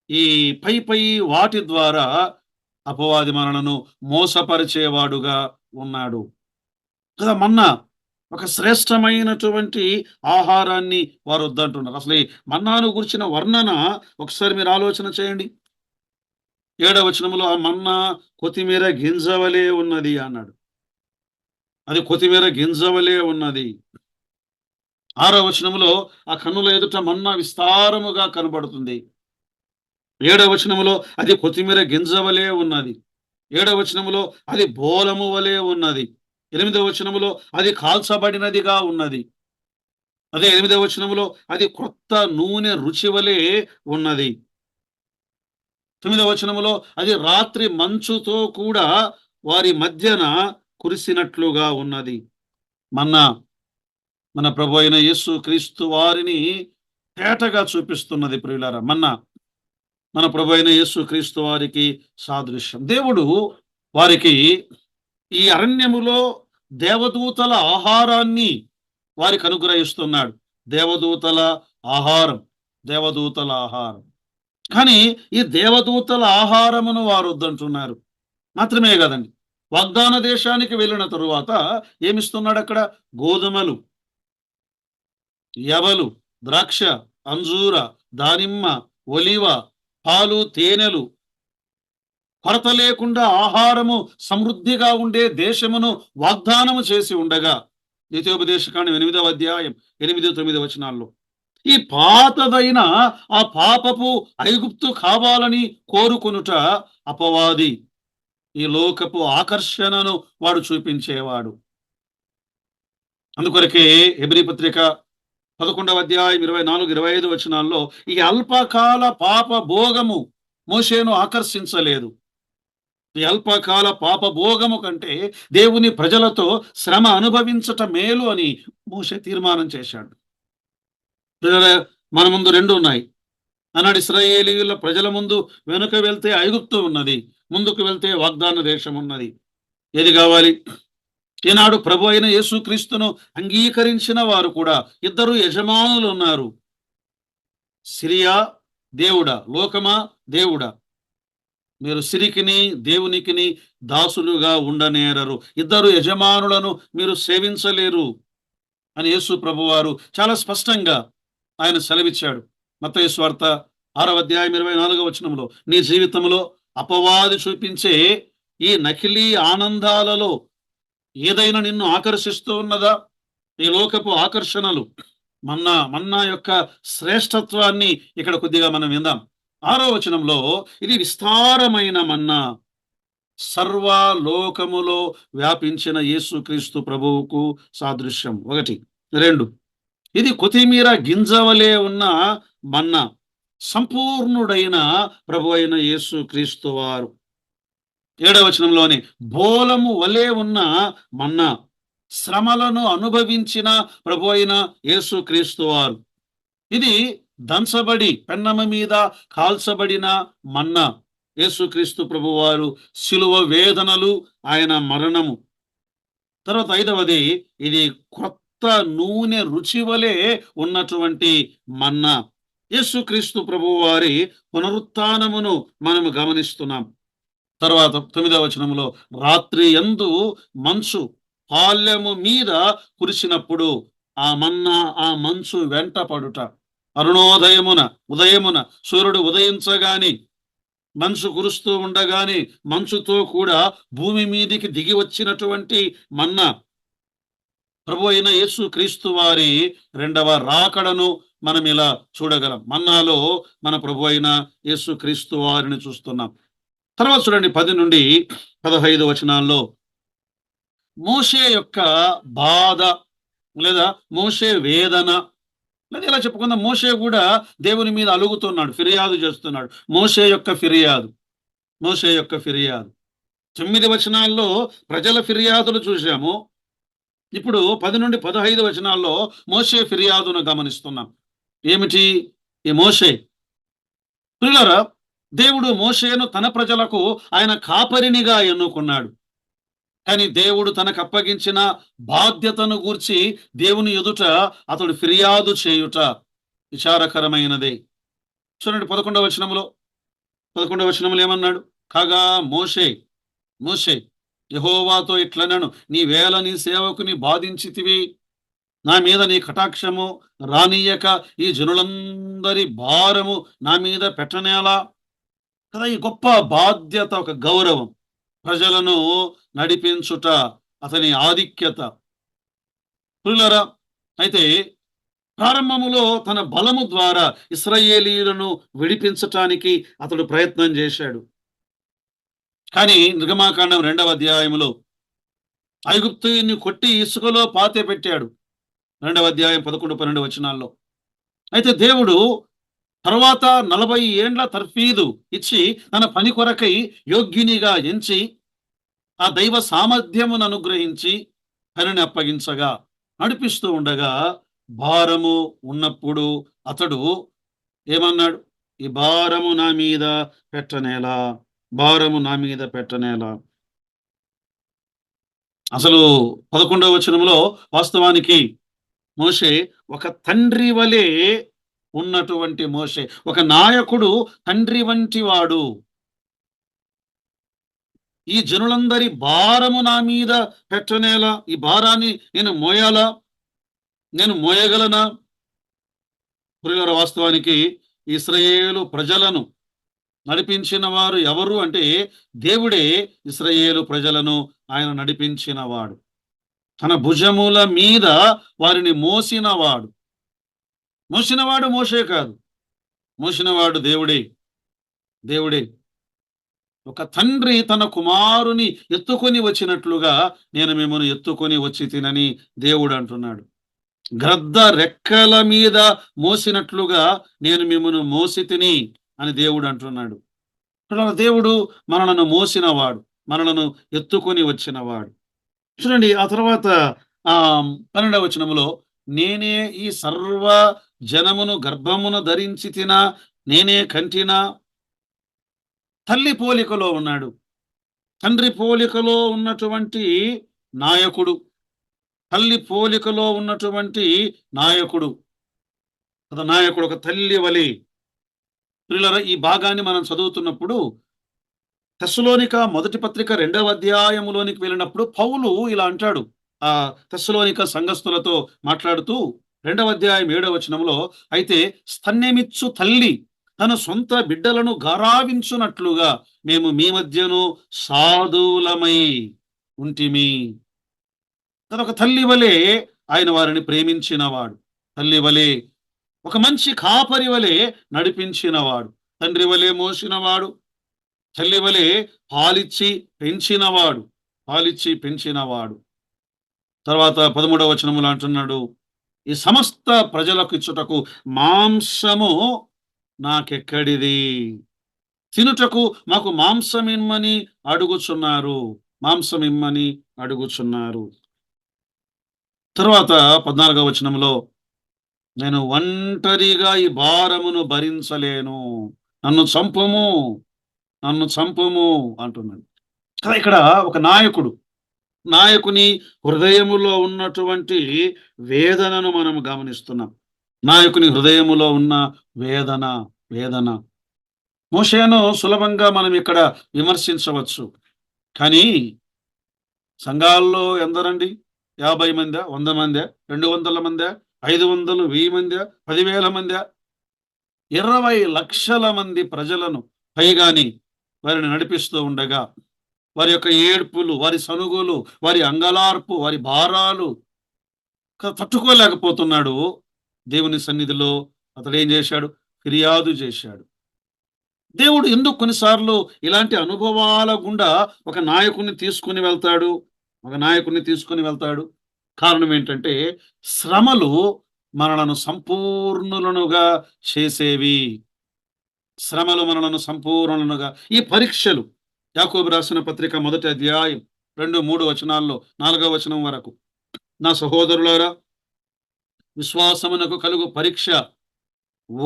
ఈ పై వాటి ద్వారా అపవాది మనలను మోసపరిచేవాడుగా ఉన్నాడు కదా. మన్నా ఒక శ్రేష్టమైనటువంటి ఆహారాన్ని వారు వద్దంటున్నారు. అసలు ఈ మన్నాను గురించిన వర్ణన ఒకసారి మీరు ఆలోచన చేయండి. 7వ వచనములో ఆ మన్నా కొత్తిమీర గింజవలే ఉన్నది అన్నాడు. అది కొత్తిమీర గింజవలే ఉన్నది. 6వ వచనములో ఆ కన్నుల ఎదుట మన్నా విస్తారముగా కనబడుతుంది. 7వ వచనములో అది కొత్తిమీర గింజవలే ఉన్నది. 7వ వచనములో అది బోలము వలె ఉన్నది. 8వ వచనములో అది కాల్చబడినదిగా ఉన్నది. అదే 8వ వచనములో అది క్రొత్త నూనె రుచి వలె ఉన్నది. 9వ వచనములో అది రాత్రి మంచుతో కూడా వారి మధ్యన కురిసినట్లుగా ఉన్నది. మన్నా మన ప్రభు అయిన యేసు క్రీస్తు వారిని తేటగా చూపిస్తున్నది ప్రియులారా. మన్నా మన ప్రభు అయిన యేసు క్రీస్తు వారికి సాదృశ్యం. దేవుడు వారికి ఈ అరణ్యములో దేవదూతల ఆహారాన్ని వారికి అనుగ్రహిస్తున్నాడు. దేవదూతల ఆహారం, దేవదూతల ఆహారం. కానీ ఈ దేవదూతల ఆహారమును వారు వద్దంటున్నారు. మాత్రమే కదండి, వాగ్దాన దేశానికి వెళ్ళిన తరువాత ఏమిస్తున్నాడు అక్కడ? గోధుమలు, యవలు, ద్రాక్ష, అంజూర, దానిమ్మ, ఒలివ, పాలు, తేనెలు, కొరత లేకుండా ఆహారము సమృద్ధిగా ఉండే దేశమును వాగ్దానము చేసి ఉండగా, ద్వితీయోపదేశకాండం 8వ అధ్యాయం 8, 9 వచనాల్లో ఈ పాతదైన ఆ పాపపు ఐగుప్తు కావాలని కోరుకొనుట అపవాది. ఈ లోకపు ఆకర్షణను వాడు చూపించేవాడు. అందుకొరకే హెబ్రీ పత్రిక 11వ అధ్యాయం 24, 25 వచనాల్లో ఈ అల్పకాల పాప భోగము మోషేను ఆకర్షించలేదు. ఈ అల్పకాల పాప భోగము కంటే దేవుని ప్రజలతో శ్రమ అనుభవించట మేలు అని మోషే తీర్మానం చేశాడు. మన ముందు రెండు ఉన్నాయి. ఆనాడు ఇశ్రాయేలీయుల ప్రజల ముందు వెనుక వెళ్తే ఐగుప్తు ఉన్నది, ముందుకు వెళ్తే వాగ్దాన దేశం ఉన్నది. ఏది కావాలి? ఈనాడు ప్రభు అయిన యేసుక్రీస్తును అంగీకరించిన వారు కూడా ఇద్దరు యజమానులు ఉన్నారు. సిరియా దేవుడా, లోకమా దేవుడా, మీరు సిరికిని దేవునికిని దాసులుగా ఉండనేరరు, ఇద్దరు యజమానులను మీరు సేవించలేరు అని యేసు ప్రభువారు చాలా స్పష్టంగా ఆయన సెలవిచ్చాడు. మత్తయి సువార్త 6వ అధ్యాయం 24వ వచనంలో నీ జీవితంలో అపవాది చూపించే ఈ నకిలీ ఆనందాలలో ఏదైనా నిన్ను ఆకర్షిస్తూ ఉన్నదా? ఈ లోకపు ఆకర్షణలు. మన్నా యొక్క శ్రేష్టత్వాన్ని ఇక్కడ కొద్దిగా మనం విందాం. 6వ వచనంలో ఇది విస్తారమైన మన్నా, సర్వలోకములో వ్యాపించిన యేసుక్రీస్తు ప్రభువుకు సాదృశ్యం. 1, 2 ఇది కొత్తిమీర గింజవలే ఉన్న మన్నా, సంపూర్ణుడైన ప్రభు అయిన యేసు క్రీస్తు వారు. 7వ వచనంలోని బోలము వలె ఉన్న మన్నా, శ్రమలను అనుభవించిన ప్రభు అయిన యేసు క్రీస్తు వారు. ఇది దంచబడి పెన్నమ మీద కాల్చబడిన మన్నా, యేసుక్రీస్తు ప్రభువారు శిలువ వేదనలు, ఆయన మరణము. తర్వాత 5వది ఇది క్రొత్త నూనె రుచి వలె ఉన్నటువంటి మన్నా, యేసుక్రీస్తు ప్రభువారి పునరుత్థానమును మనము గమనిస్తున్నాం. తర్వాత 9వ వచనంలో రాత్రి యందు మంచు పాళ్యము మీద కురిసినప్పుడు ఆ మన్నా ఆ మంచు వెంట పడుట. అరుణోదయమున ఉదయమున సూర్యుడు ఉదయించగాని మంచు కురుస్తూ ఉండగానే మంచుతో కూడా భూమి మీదికి దిగి వచ్చినటువంటి మన్నా, ప్రభు అయిన యేసు క్రీస్తు వారి రెండవ రాకడను మనం ఇలా చూడగలం. మన్నాలో మన ప్రభు అయిన యేసు క్రీస్తు వారిని చూస్తున్నాం. తర్వాత చూడండి 10 నుండి 15 వచనాల్లో మోషే యొక్క బాధ లేదా మోషే వేదన, లేదా ఇలా చెప్పుకుందాం, మోషే కూడా దేవుని మీద అలుగుతున్నాడు, ఫిర్యాదు చేస్తున్నాడు. మోషే యొక్క ఫిర్యాదు, మోషే యొక్క ఫిర్యాదు. 9 వచనాల్లో ప్రజల ఫిర్యాదులు చూశాము. ఇప్పుడు 10 నుండి 15 వచనాల్లో మోషే ఫిర్యాదును గమనిస్తున్నాం. ఏమిటి ఈ మోషే? ప్రియులారా, దేవుడు మోషేను తన ప్రజలకు ఆయన కాపరినిగా ఎన్నుకున్నాడు. కానీ దేవుడు తనకు అప్పగించిన బాధ్యతను గూర్చి దేవుని ఎదుట అతడు ఫిర్యాదు చేయుట విచారకరమైనదే. చూడండి 11వ వచనంలో ఏమన్నాడు? కాగా మోషే యెహోవాతో ఇట్లనెను, నీ సేవకుని బాధించితివి, నా మీద నీ కటాక్షము రానియక ఈ జనులందరి భారము నా మీద పెట్టనేలా? కదా ఈ గొప్ప బాధ్యత, ఒక గౌరవం, ప్రజలను నడిపించుట అతని ఆధిక్యత. ప్రియులారా, అయితే ప్రారంభములో తన బలము ద్వారా ఇశ్రాయేలీయులను విడిపించటానికి అతడు ప్రయత్నం చేశాడు. కానీ నిర్గమాకాండం 2వ అధ్యాయములో ఐగుప్తుని కొట్టి ఇసుకలో పాతే పెట్టాడు. 2వ అధ్యాయం 11, 12 వచనాల్లో. అయితే దేవుడు తర్వాత 40 ఏండ్ల తర్ఫీదు ఇచ్చి తన పని కొరకై యోగ్యునిగా ఎంచి ఆ దైవ సామర్థ్యమును అనుగ్రహించి పనిని అప్పగించగా నడిపిస్తూ ఉండగా భారము ఉన్నప్పుడు అతడు ఏమన్నాడు? ఈ భారము నా మీద పెట్టనేలా, భారము నా మీద పెట్టనేలా. అసలు 11వ వచనంలో వాస్తవానికి మోషే ఒక తండ్రి వలె ఉన్నటువంటి మోషే, ఒక నాయకుడు తండ్రి వంటి వాడు. ఈ జనులందరి భారము నా మీద పెట్టనేలా, ఈ భారాన్ని నేను మోయాలా, నేను మోయగలనా? ప్రియులారా, వాస్తవానికి ఇశ్రాయేలు ప్రజలను నడిపించిన వారు ఎవరు అంటే దేవుడే ఇశ్రాయేలు ప్రజలను ఆయన నడిపించినవాడు. తన భుజముల మీద వారిని మోసినవాడు. మోసినవాడు మోషే కాదు, మోసినవాడు దేవుడే. దేవుడే. ఒక తండ్రి తన కుమారుని ఎత్తుకొని వచ్చినట్లుగా నేను మిమ్మల్ని ఎత్తుకొని వచ్చి తినని దేవుడు అంటున్నాడు. గ్రద్ద రెక్కల మీద మోసినట్లుగా నేను మిమ్మల్ని మోసి తిని అని దేవుడు అంటున్నాడు. దేవుడు మనలను మోసినవాడు, మనలను ఎత్తుకొని వచ్చినవాడు. చూడండి, ఆ తర్వాత 12వ వచనములో నేనే ఈ సర్వ జనమును గర్భమును ధరించి తినా, నేనే కంటినా. తల్లి పోలికలో ఉన్నాడు, తండ్రి పోలికలో ఉన్నటువంటి నాయకుడు, తల్లి పోలికలో ఉన్నటువంటి నాయకుడు. నాయకుడు ఒక తల్లి వలె. ప్రియులారా, ఈ భాగాన్ని మనం చదువుతున్నప్పుడు తెస్సలోనిక మొదటి పత్రిక 2వ అధ్యాయములోనికి వెళ్ళినప్పుడు పౌలు ఇలా అంటాడు. ఆ తెస్సలోనిక సంఘస్థులతో మాట్లాడుతూ 2వ అధ్యాయం 7వ వచనంలో, అయితే స్తన్యమిచ్చు తల్లి తన సొంత బిడ్డలను గారావించునట్లుగా మేము మీ మధ్యను సాధువులమై ఉంటిమి. ఒక తల్లి వలె ఆయన వారిని ప్రేమించినవాడు, తల్లి వలె, ఒక మంచి కాపరి వలె నడిపించినవాడు, తండ్రి వలె మోసినవాడు, తల్లి వలె పాలిచ్చి పెంచినవాడు, పాలిచ్చి పెంచినవాడు. తర్వాత 13వ వచనములో అంటున్నాడు, ఈ సమస్త ప్రజలకు ఇచ్చుటకు మాంసము నాకెక్కడిది, తినుటకు మాకు మాంసం ఇమ్మని అడుగుచున్నారు, మాంసం ఇమ్మని అడుగుచున్నారు. తర్వాత 14వ వచనంలో, నేను ఒంటరిగా ఈ భారమును భరించలేను, నన్ను చంపుము, నన్ను చంపుము అంటున్నాడు. ఇక్కడ ఒక నాయకుని హృదయములో ఉన్నటువంటి వేదనను మనం గమనిస్తున్నాం. నాయకుని హృదయములో ఉన్న వేదన. మోషేను సులభంగా మనం ఇక్కడ విమర్శించవచ్చు. కానీ సంఘాల్లో ఎందరండి? 50 మందా, 100 మందా, 200 మందా, 500, 1000 మందా, 10,000 మందా? 20 లక్షల మంది ప్రజలను పైగాని వారిని నడిపిస్తూ ఉండగా వారి యొక్క ఏడ్పులు, వారి సనుగులు, వారి అంగలార్పు, వారి భారాలు తట్టుకోలేకపోతున్నాడు. దేవుని సన్నిధిలో అతడు ఏం చేశాడు? ఫిర్యాదు చేశాడు. దేవుడు ఎందుకు కొన్నిసార్లు ఇలాంటి అనుభవాల గుండా ఒక నాయకుడిని తీసుకుని వెళ్తాడు? కారణం ఏంటంటే శ్రమలు మనలను సంపూర్ణులనుగా చేసేవి. శ్రమలు మనలను సంపూర్ణులనుగా, ఈ పరీక్షలు, యాకోబు రాసిన పత్రిక 1వ అధ్యాయం 2, 3 వచనాల్లో 4వ వచనం వరకు, నా సహోదరులారా, విశ్వాసమునకు కలుగు పరీక్ష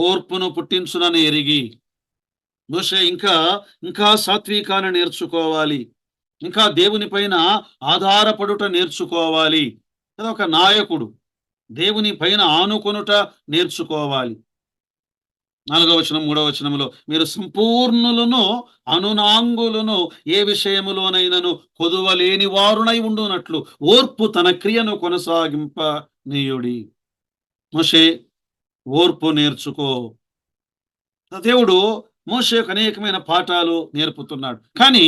ఓర్పును పుట్టించునని ఎరిగి. మోషే ఇంకా సాత్వికాన్ని నేర్చుకోవాలి, ఇంకా దేవుని పైన ఆధారపడుట నేర్చుకోవాలి. ఒక నాయకుడు దేవుని పైన ఆనుకొనుట నేర్చుకోవాలి. 4వ వచనం 3వ వచనంలో, మీరు సంపూర్ణులను అనునాంగులను ఏ విషయములోనైనను కొదువలేని వారునై ఉండునట్లు ఓర్పు తన క్రియను కొనసాగింప నీయుడి. మోషే ఓర్పు నేర్చుకో. దేవుడు మోషేకు అనేకమైన పాఠాలు నేర్పుతున్నాడు. కానీ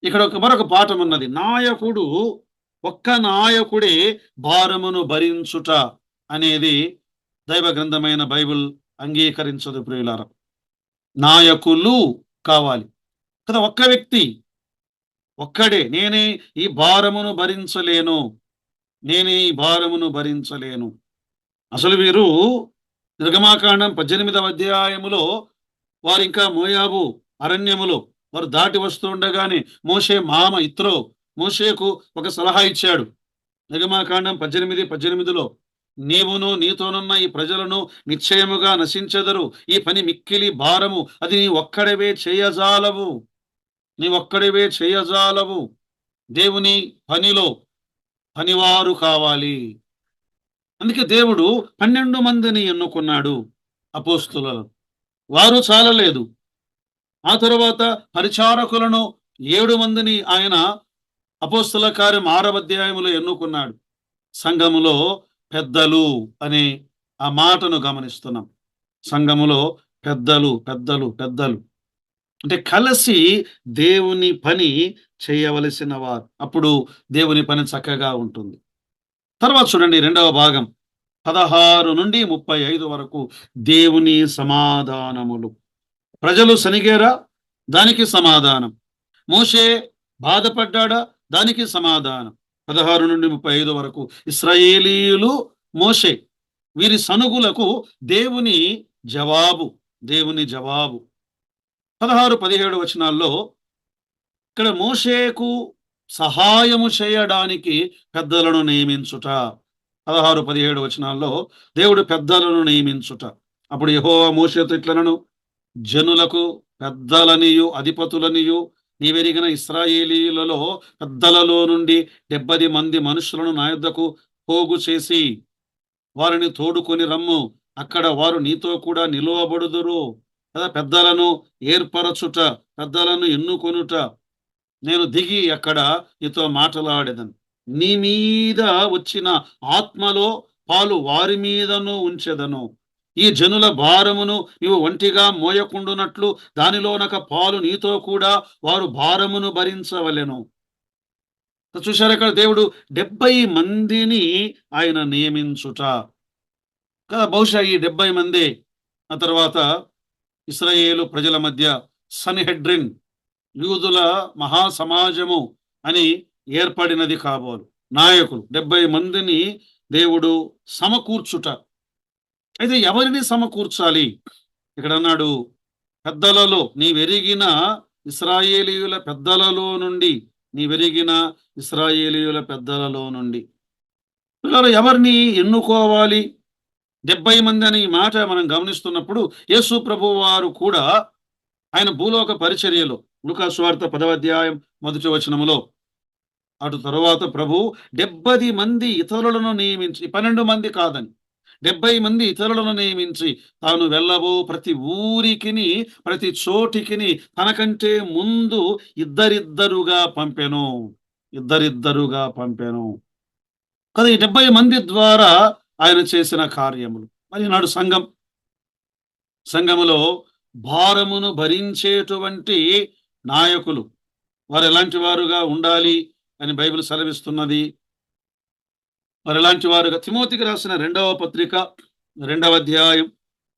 ఇక్కడ మరొక పాఠం ఉన్నది. ఒక్క నాయకుడే భారమును భరించుట అనేది దైవ గ్రంథమైన బైబిల్ అంగీకరించదు ప్రియులారా. నాయకులు కావాలి కదా. ఒక్క వ్యక్తి ఒక్కడే నేనే ఈ భారమును భరించలేను, నేనే ఈ భారమును భరించలేను. అసలు వీరు నిర్గమాకాండం 18వ అధ్యాయములో వారు ఇంకా మోయాబు అరణ్యములో వారు దాటి వస్తుండగానే మోషే మామ ఇత్రో మోషేకు ఒక సలహా ఇచ్చాడు. నిర్గమాకాండం 18:18లో నీవును నీతోనున్న ఈ ప్రజలను నిశ్చయముగా నశించెదరు. ఈ పని మిక్కిలి భారము, అది నీ ఒక్కడివే చేయజాలవు. దేవుని పనిలో పనివారు కావాలి. అందుకే దేవుడు 12 మందిని ఎన్నుకున్నాడు అపోస్తులను. వారు చాలలేదు. ఆ తరువాత పరిచారకులను 7 మందిని ఆయన అపోస్తుల కార్యం 6వ అధ్యాయములో ఎన్నుకున్నాడు. సంఘములో పెద్దలు అనే ఆ మాటను గమనిస్తున్నాం. సంఘములో పెద్దలు అంటే కలిసి దేవుని పని చేయవలసిన వారు. అప్పుడు దేవుని పని చక్కగా ఉంటుంది. తర్వాత చూడండి 2వ భాగం 16 నుండి 35 వరకు దేవుని సమాధానములు. ప్రజలు సనిగేరా, దానికి సమాధానం. మోషే బాధపడ్డాడా, దానికి సమాధానం. 16 నుండి 35 వరకు ఇశ్రాయేలీయులు, మోషే వీరి సనుగులకు దేవుని జవాబు. 16-17 వచనాల్లో ఇక్కడ మోషేకు సహాయము చేయడానికి పెద్దలను నియమించుట. 16-17 వచనాల్లో దేవుడు పెద్దలను నియమించుట. అప్పుడు యెహోవా మోషేతో ఇట్లనను, జనులకు పెద్దలనియు అధిపతులనియు నీవెరిగిన ఇశ్రాయేలీయులలో పెద్దలలో నుండి 70 మంది మనుషులను నా యొద్దకు పోగు చేసి వారిని తోడుకొని రమ్ము. అక్కడ వారు నీతో కూడా నిలువబడుదురు కదా. పెద్దలను ఏర్పరచుట, పెద్దలను ఎన్నుకొనుట. నేను దిగి అక్కడ నీతో మాట్లాడేదను. నీ మీద వచ్చిన ఆత్మలో పాలు వారి మీదను ఉంచెదను. ఈ జనుల భారమును నీవు ఒంటిగా మోయకుండునట్లు దానిలోనక పాలు నీతో కూడా వారు భారమును భరించవలెను. చూశారు ఇక్కడ దేవుడు 70 మందిని ఆయన నియమించుట కదా. బహుశా ఈ 70 మంది ఆ తర్వాత ఇశ్రాయేలు ప్రజల మధ్య సన్హెడ్రిన్, యూదుల మహాసమాజము అని ఏర్పడినది కాబోలు. నాయకులు 70 మందిని దేవుడు సమకూర్చుట. అయితే ఎవరిని సమకూర్చాలి? ఇక్కడ అన్నాడు, పెద్దలలో నీవెరిగిన ఇశ్రాయేలీయుల పెద్దలలో నుండి, ఎవరిని ఎన్నుకోవాలి? 70 మంది అనే మాట మనం గమనిస్తున్నప్పుడు యేసు ప్రభువు వారు కూడా ఆయన భూలోక పరిచర్యలో లూకా సువార్త 10వ అధ్యాయం 1వ వచనములో అటు తరువాత ప్రభు 70 మంది ఇతరులను నియమించి, 12 మంది కాదని 70 మంది ఇతరులను నియమించి తాను వెళ్ళబో ప్రతి ఊరికిని ప్రతి చోటికిని తనకంటే ముందు ఇద్దరిద్దరుగా పంపెను కదా. ఈ 70 మంది ద్వారా ఆయన చేసిన కార్యములు. మరి నాడు సంఘములో భారమును భరించేటువంటి నాయకులు వారు ఎలాంటి వారుగా ఉండాలి అని బైబిల్ సెలవిస్తున్నది. వారు ఎలాంటి వారుగా, తిమోతికి రాసిన 2వ పత్రిక 2వ అధ్యాయం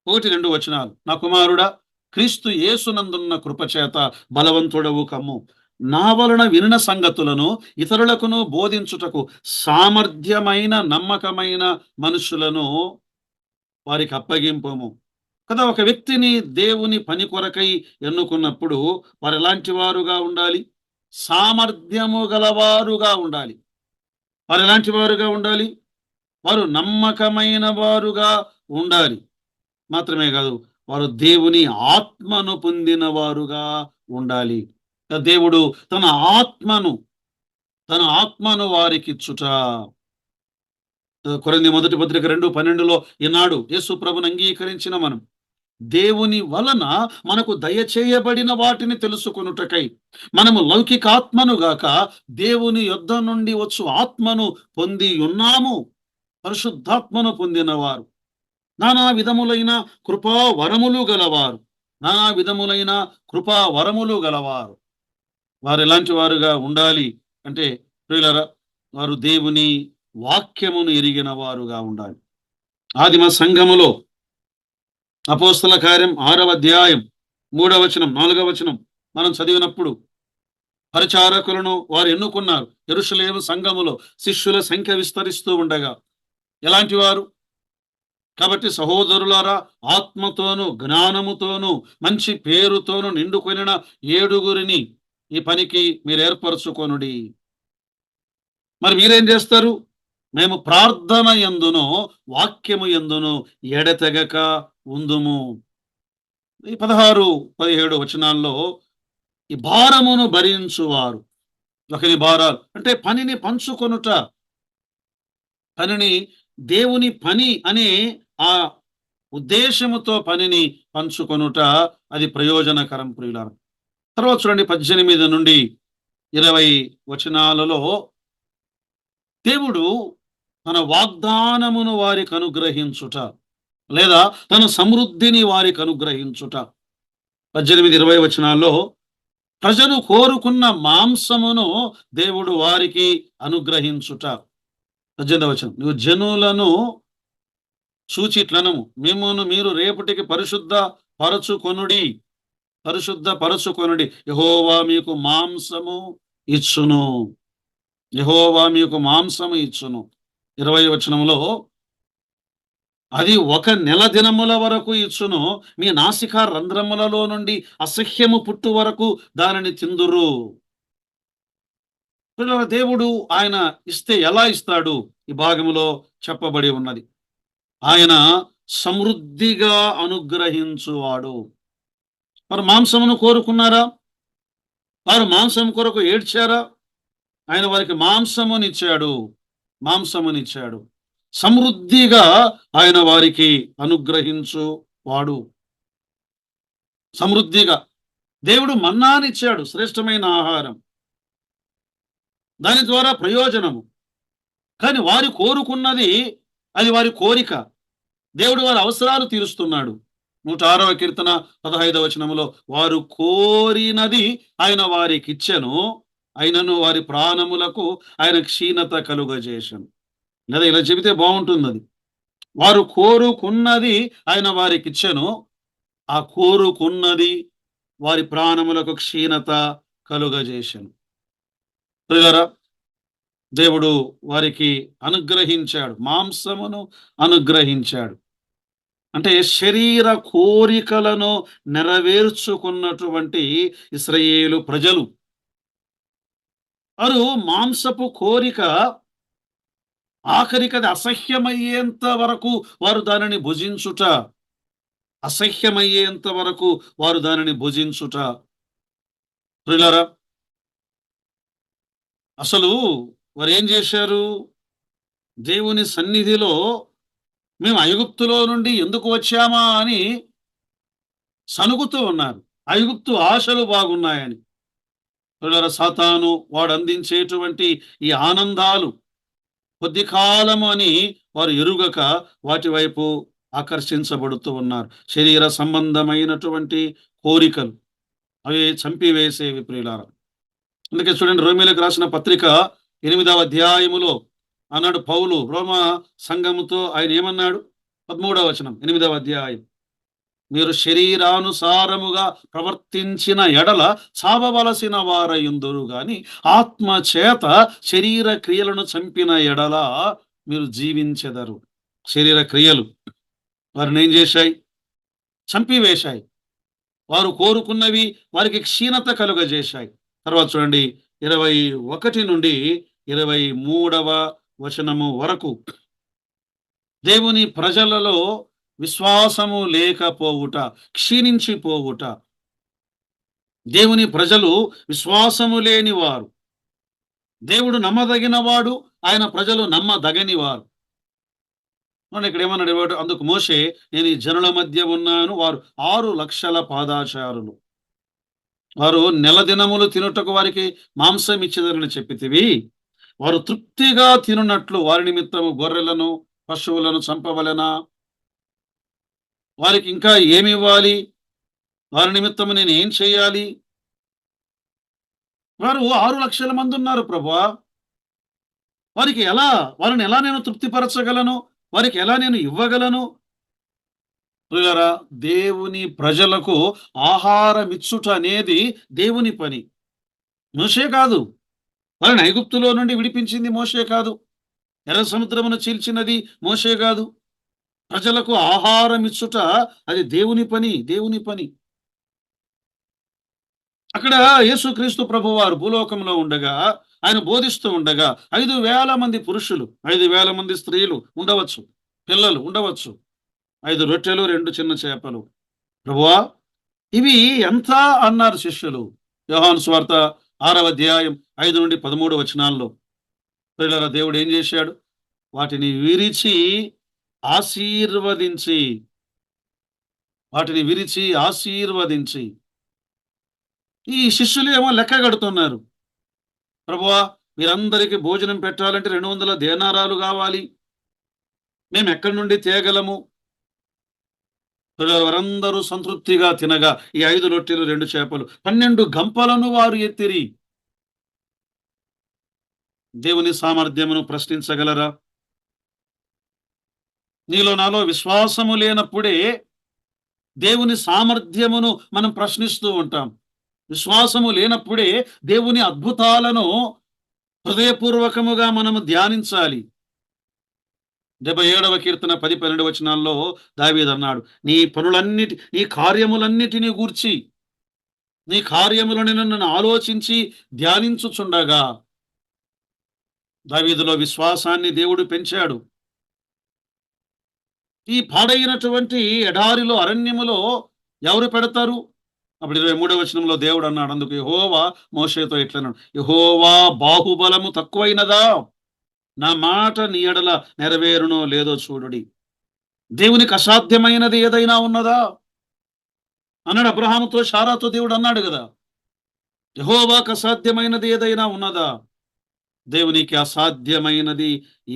1-2 వచనాలు. నా కుమారుడా, క్రీస్తు యేసునందున్న కృపచేత బలవంతుడవు కమ్ము. నా వలన వినిన సంగతులను ఇతరులకును బోధించుటకు సామర్థ్యమైన నమ్మకమైన మనుషులను వారికి అప్పగింపము కదా. ఒక వ్యక్తిని దేవుని పని కొరకై ఎన్నుకున్నప్పుడు వారు ఎలాంటి వారుగా ఉండాలి? సామర్థ్యము గలవారుగా ఉండాలి. వారు ఎలాంటి వారుగా ఉండాలి? వారు నమ్మకమైన వారుగా ఉండాలి. మాత్రమే కాదు, వారు దేవుని ఆత్మను పొందిన వారుగా ఉండాలి. దేవుడు తన ఆత్మను వారికిచ్చుట. కొరింథీ మొదటి పత్రిక 2:12లో ఈనాడు యేసు ప్రభుని అంగీకరించిన మనం దేవుని వలన మనకు దయచేయబడిన వాటిని తెలుసుకొనుటకై మనము లౌకికాత్మను గాక దేవుని యొద్ద నుండి వచ్చు ఆత్మను పొంది ఉన్నాము. పరిశుద్ధాత్మను పొందినవారు, నానా విధములైన కృపా వరములు గలవారు, నానా విధములైన కృపా వరములు గలవారు. వారు ఎలాంటి వారుగా ఉండాలి అంటే ప్రియులారా, వారు దేవుని వాక్యమును ఎరిగిన వారుగా ఉండాలి. ఆదిమ సంఘములో అపోస్తల కార్యం 6వ అధ్యాయం 3వ వచనం 4వ వచనం మనం చదివినప్పుడు పరిచారకులను వారు ఎన్నుకున్నారు. యెరూషలేము సంఘములో శిష్యుల సంఖ్య విస్తరిస్తూ ఉండగా ఎలాంటి వారు కాబట్టి సహోదరులారా, ఆత్మతోను జ్ఞానముతోను మంచి పేరుతోను నిండుకొనిన 7గురిని ఈ పనికి మీరు ఏర్పరచుకొనుడి. మరి మీరేం చేస్తారు? మేము ప్రార్థన యందును వాక్యము యందును ఎడతెగక ఉందుము. ఈ 16, 17 వచనాల్లో ఈ భారమును భరించువారు, ఒకరి భారాలు అంటే పనిని పంచుకొనుట, పనిని దేవుని పని అనే ఆ ఉద్దేశముతో పనిని పంచుకొనుట అది ప్రయోజనకరం ప్రియులారా. తర్వాత చూడండి 18 నుండి 20 వచనాలలో దేవుడు తన వాగ్దానమును వారికి అనుగ్రహించుట లేదా తన సమృద్ధిని వారికి అనుగ్రహించుట. 18, 20 వచనాల్లో ప్రజలు కోరుకున్న మాంసమును దేవుడు వారికి అనుగ్రహించుట. 18వ వచనం, నువ్వు జనులను సూచిట్లనము, మిమ్మును మీరు రేపటికి పరిశుద్ధ పరచుకొనుడి, యెహోవా మీకు మాంసము ఇచ్చును. యెహోవా మీకు మాంసము ఇచ్చును. 20వ వచనంలో అది 1 నెల దినముల వరకు ఇచ్చును, మీ నాసికా రంధ్రములలో నుండి అసహ్యము పుట్టు వరకు దానిని తిందురు. దేవుడు ఆయన ఇస్తే ఎలా ఇస్తాడు? ఈ భాగములో చెప్పబడి ఉన్నది. ఆయన సమృద్ధిగా అనుగ్రహించువాడు. వారు మాంసమును కోరుకున్నారా? వారు మాంసం కొరకు ఏడ్చారా? ఆయన వారికి మాంసమునిచ్చాడు. సమృద్ధిగా ఆయన వారికి అనుగ్రహించువాడు. సమృద్ధిగా దేవుడు మన్నానిచ్చాడు, శ్రేష్టమైన ఆహారం, దాని ద్వారా ప్రయోజనము. కానీ వారు కోరుకున్నది, అది వారి కోరిక. దేవుడు వారి అవసరాలు తీరుస్తున్నాడు. 106వ కీర్తన 15వ వచనములో వారు కోరినది ఆయన వారికి ఇచ్చెను, అయినను వారి ప్రాణములకు ఆయన క్షీణత కలుగజేసెను. లేదా ఇలా చెబితే బాగుంటుంది. అది వారు కోరుకున్నది ఆయన వారికి ఇచ్చెను, ఆ కోరుకున్నది వారి ప్రాణములకు క్షీణత కలుగజేసెను. ప్రియులారా, దేవుడు వారికి అనుగ్రహించాడు, మాంసమును అనుగ్రహించాడు. అంటే శరీర కోరికలను నెరవేర్చుకున్నటువంటి ఇశ్రాయేలు ప్రజలు వారు మాంసపు కోరిక ఆఖరికి అది అసహ్యమయ్యేంత వరకు వారు దానిని భుజించుట. ప్రియులారా, అసలు వారు ఏం చేశారు? దేవుని సన్నిధిలో మేము ఐగుప్తులో నుండి ఎందుకు వచ్చామా అని సనుగుతూ ఉన్నారు. ఐగుప్తు ఆశలు బాగున్నాయని. ప్రియులారా, సాతాను వాడు అందించేటువంటి ఈ ఆనందాలు కొద్ది కాలము అని వారు ఎరుగక వాటి వైపు ఆకర్షించబడుతూ ఉన్నారు. శరీర సంబంధమైనటువంటి కోరికలు అవి చంపివేసేవి ప్రియులారా. అందుకే చూడండి, రోమీయులకు రాసిన పత్రిక 8వ అధ్యాయములో అన్నాడు పౌలు రోమా సంఘముతో. ఆయన ఏమన్నాడు? 13వ వచనం 8వ అధ్యాయం, మీరు శరీరానుసారముగా ప్రవర్తించిన ఎడల చావవలసిన వారయుందురు గాని ఆత్మ చేత శరీర క్రియలను చంపిన ఎడల మీరు జీవించెదరు. శరీర క్రియలు వారిని ఏం చేశాయి? చంపివేశాయి. వారు కోరుకున్నవి వారికి క్షీణత కలుగజేశాయి. తర్వాత చూడండి 21 నుండి 23వ వచనము వరకు, దేవుని ప్రజలలో విశ్వాసము లేకపోవుట, క్షీణించిపోవుట. దేవుని ప్రజలు విశ్వాసము లేనివారు, దేవుడు నమ్మదగినవాడు, ఆయన ప్రజలు నమ్మదగనివారు. ఇక్కడ ఏమన్నాడు? అందుకు మోషే, నేను ఈ జనుల మధ్య ఉన్నాను, వారు 6 లక్షల పాదాచారులు, వారు నెల దినములు తినుటకు వారికి మాంసం ఇచ్చేదని చెప్పితివి, వారు తృప్తిగా తినున్నట్లు వారి నిమిత్తము గొర్రెలను పశువులను చంపవలెనా? వారికి ఇంకా ఏమి ఇవ్వాలి? వారి నిమిత్తము నేను ఏం చేయాలి? వారు 6,00,000 మంది ఉన్నారు ప్రభువా. వారిని ఎలా నేను తృప్తిపరచగలను? వారికి ఎలా నేను ఇవ్వగలను? ప్రియులారా, దేవుని ప్రజలకు ఆహారమిచ్చుట అనేది దేవుని పని. మోషే కాదు. వారిని ఐగుప్తులో నుండి విడిపించింది మోషే కాదు. ఎర్ర సముద్రమును చీల్చినది మోషే కాదు. ప్రజలకు ఆహారమిచ్చుట అది దేవుని పని, దేవుని పని. అక్కడ యేసుక్రీస్తు ప్రభువారు భూలోకంలో ఉండగా, ఆయన బోధిస్తూ ఉండగా 5,000 మంది పురుషులు, 5,000 మంది స్త్రీలు ఉండవచ్చు, పిల్లలు ఉండవచ్చు. 5 రొట్టెలు, 2 చిన్న చేపలు. ప్రభువా, ఇవి ఎంత అన్నారు శిష్యులు. యోహాను సువార్త 6వ అధ్యాయం 5-13 వచనాల్లో. ప్రియులారా, దేవుడు ఏం చేశాడు? వాటిని విరిచి ఆశీర్వదించి, వాటిని విరిచి ఆశీర్వదించి, ఈ శిష్యులేమో లెక్క కడుతున్నారు. ప్రభువా, మీరందరికీ భోజనం పెట్టాలంటే 200 దేనారాలు కావాలి. మేము ఎక్కడి నుండి తేగలము? వారందరూ సంతృప్తిగా తినగా ఈ 5 రొట్టెలు 2 చేపలు 12 గంపలను వారు ఎత్తిరి. దేవుని సామర్థ్యమును ప్రశ్నించగలరా? నీలో నాలో విశ్వాసము లేనప్పుడే దేవుని సామర్థ్యమును మనం ప్రశ్నిస్తూ ఉంటాం. విశ్వాసము లేనప్పుడే దేవుని అద్భుతాలను హృదయపూర్వకముగా మనము ధ్యానించాలి. 77వ కీర్తన 10-12 వచనాల్లో దావీదు అన్నాడు, నీ కార్యములన్నిటిని గూర్చి, నీ కార్యములను నన్ను ఆలోచించి ధ్యానించుచుండగా. దావీదులో విశ్వాసాన్ని దేవుడు పెంచాడు. ఈ పాడైనటువంటి ఎడారిలో, అరణ్యములో ఎవరు పెడతారు? అప్పుడు 23వ వచనంలో దేవుడు అన్నాడు, అందుకు యెహోవా మోషేతో ఇట్లన్నాడు, యెహోవా బాహుబలము తక్కువైనదా? నా మాట నీ ఎడల నెరవేరునో లేదో చూడుడి. దేవునికి అసాధ్యమైనది ఏదైనా ఉన్నదా అన్నాడు. అబ్రహాముతో, శారాతో దేవుడు అన్నాడు కదా, యెహోవాకు అసాధ్యమైనది ఏదైనా ఉన్నదా? దేవునికి అసాధ్యమైనది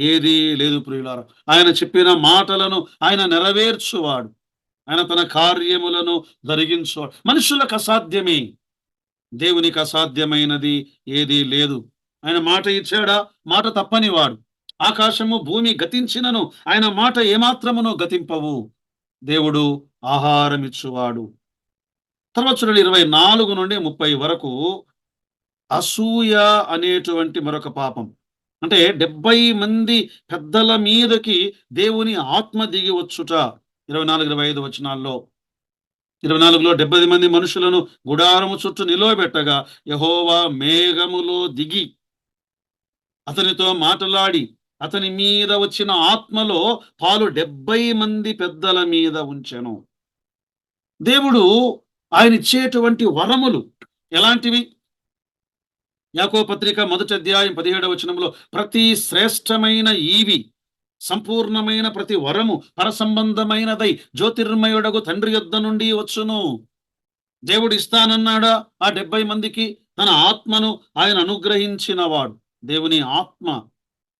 ఏదీ లేదు ప్రియులారా. ఆయన చెప్పిన మాటలను ఆయన నెరవేర్చువాడు. ఆయన తన కార్యములను జరిగించువాడు. మనుషులకు అసాధ్యమే, దేవునికి అసాధ్యమైనది ఏదీ లేదు. ఆయన మాట ఇచ్చాడా? మాట తప్పని వాడు. ఆకాశము భూమి గతించినను ఆయన మాట ఏమాత్రమునో గతింపవు. దేవుడు ఆహారం ఇచ్చువాడు. తర్వాత చూడండి, 24-30 వరకు అసూయ అనేటువంటి మరొక పాపం. అంటే 70 మంది పెద్దల మీదకి దేవుని ఆత్మ దిగి వచ్చుట. 24-25 వచనాల్లో. 24లో 70 మంది మనుషులను గుడారము చుట్టూ నిలవబెట్టగా యెహోవా మేఘములో దిగి అతనితో మాటలాడి అతని మీద వచ్చిన ఆత్మలో పాలు 70 మంది పెద్దల మీద ఉంచెను. దేవుడు ఆయన ఇచ్చేటువంటి వరములు ఎలాంటివి? యాకోబు పత్రిక 1వ అధ్యాయం 17వ వచనంలో, ప్రతి శ్రేష్టమైన ఈవి, సంపూర్ణమైన ప్రతి వరము పరసంబంధమైనదై జ్యోతిర్మయుడగు తండ్రి యొద్ద నుండి వచ్చును. దేవుడు ఇస్తానన్నాడా ఆ 70 మందికి? తన ఆత్మను ఆయన అనుగ్రహించినవాడు. దేవుని ఆత్మ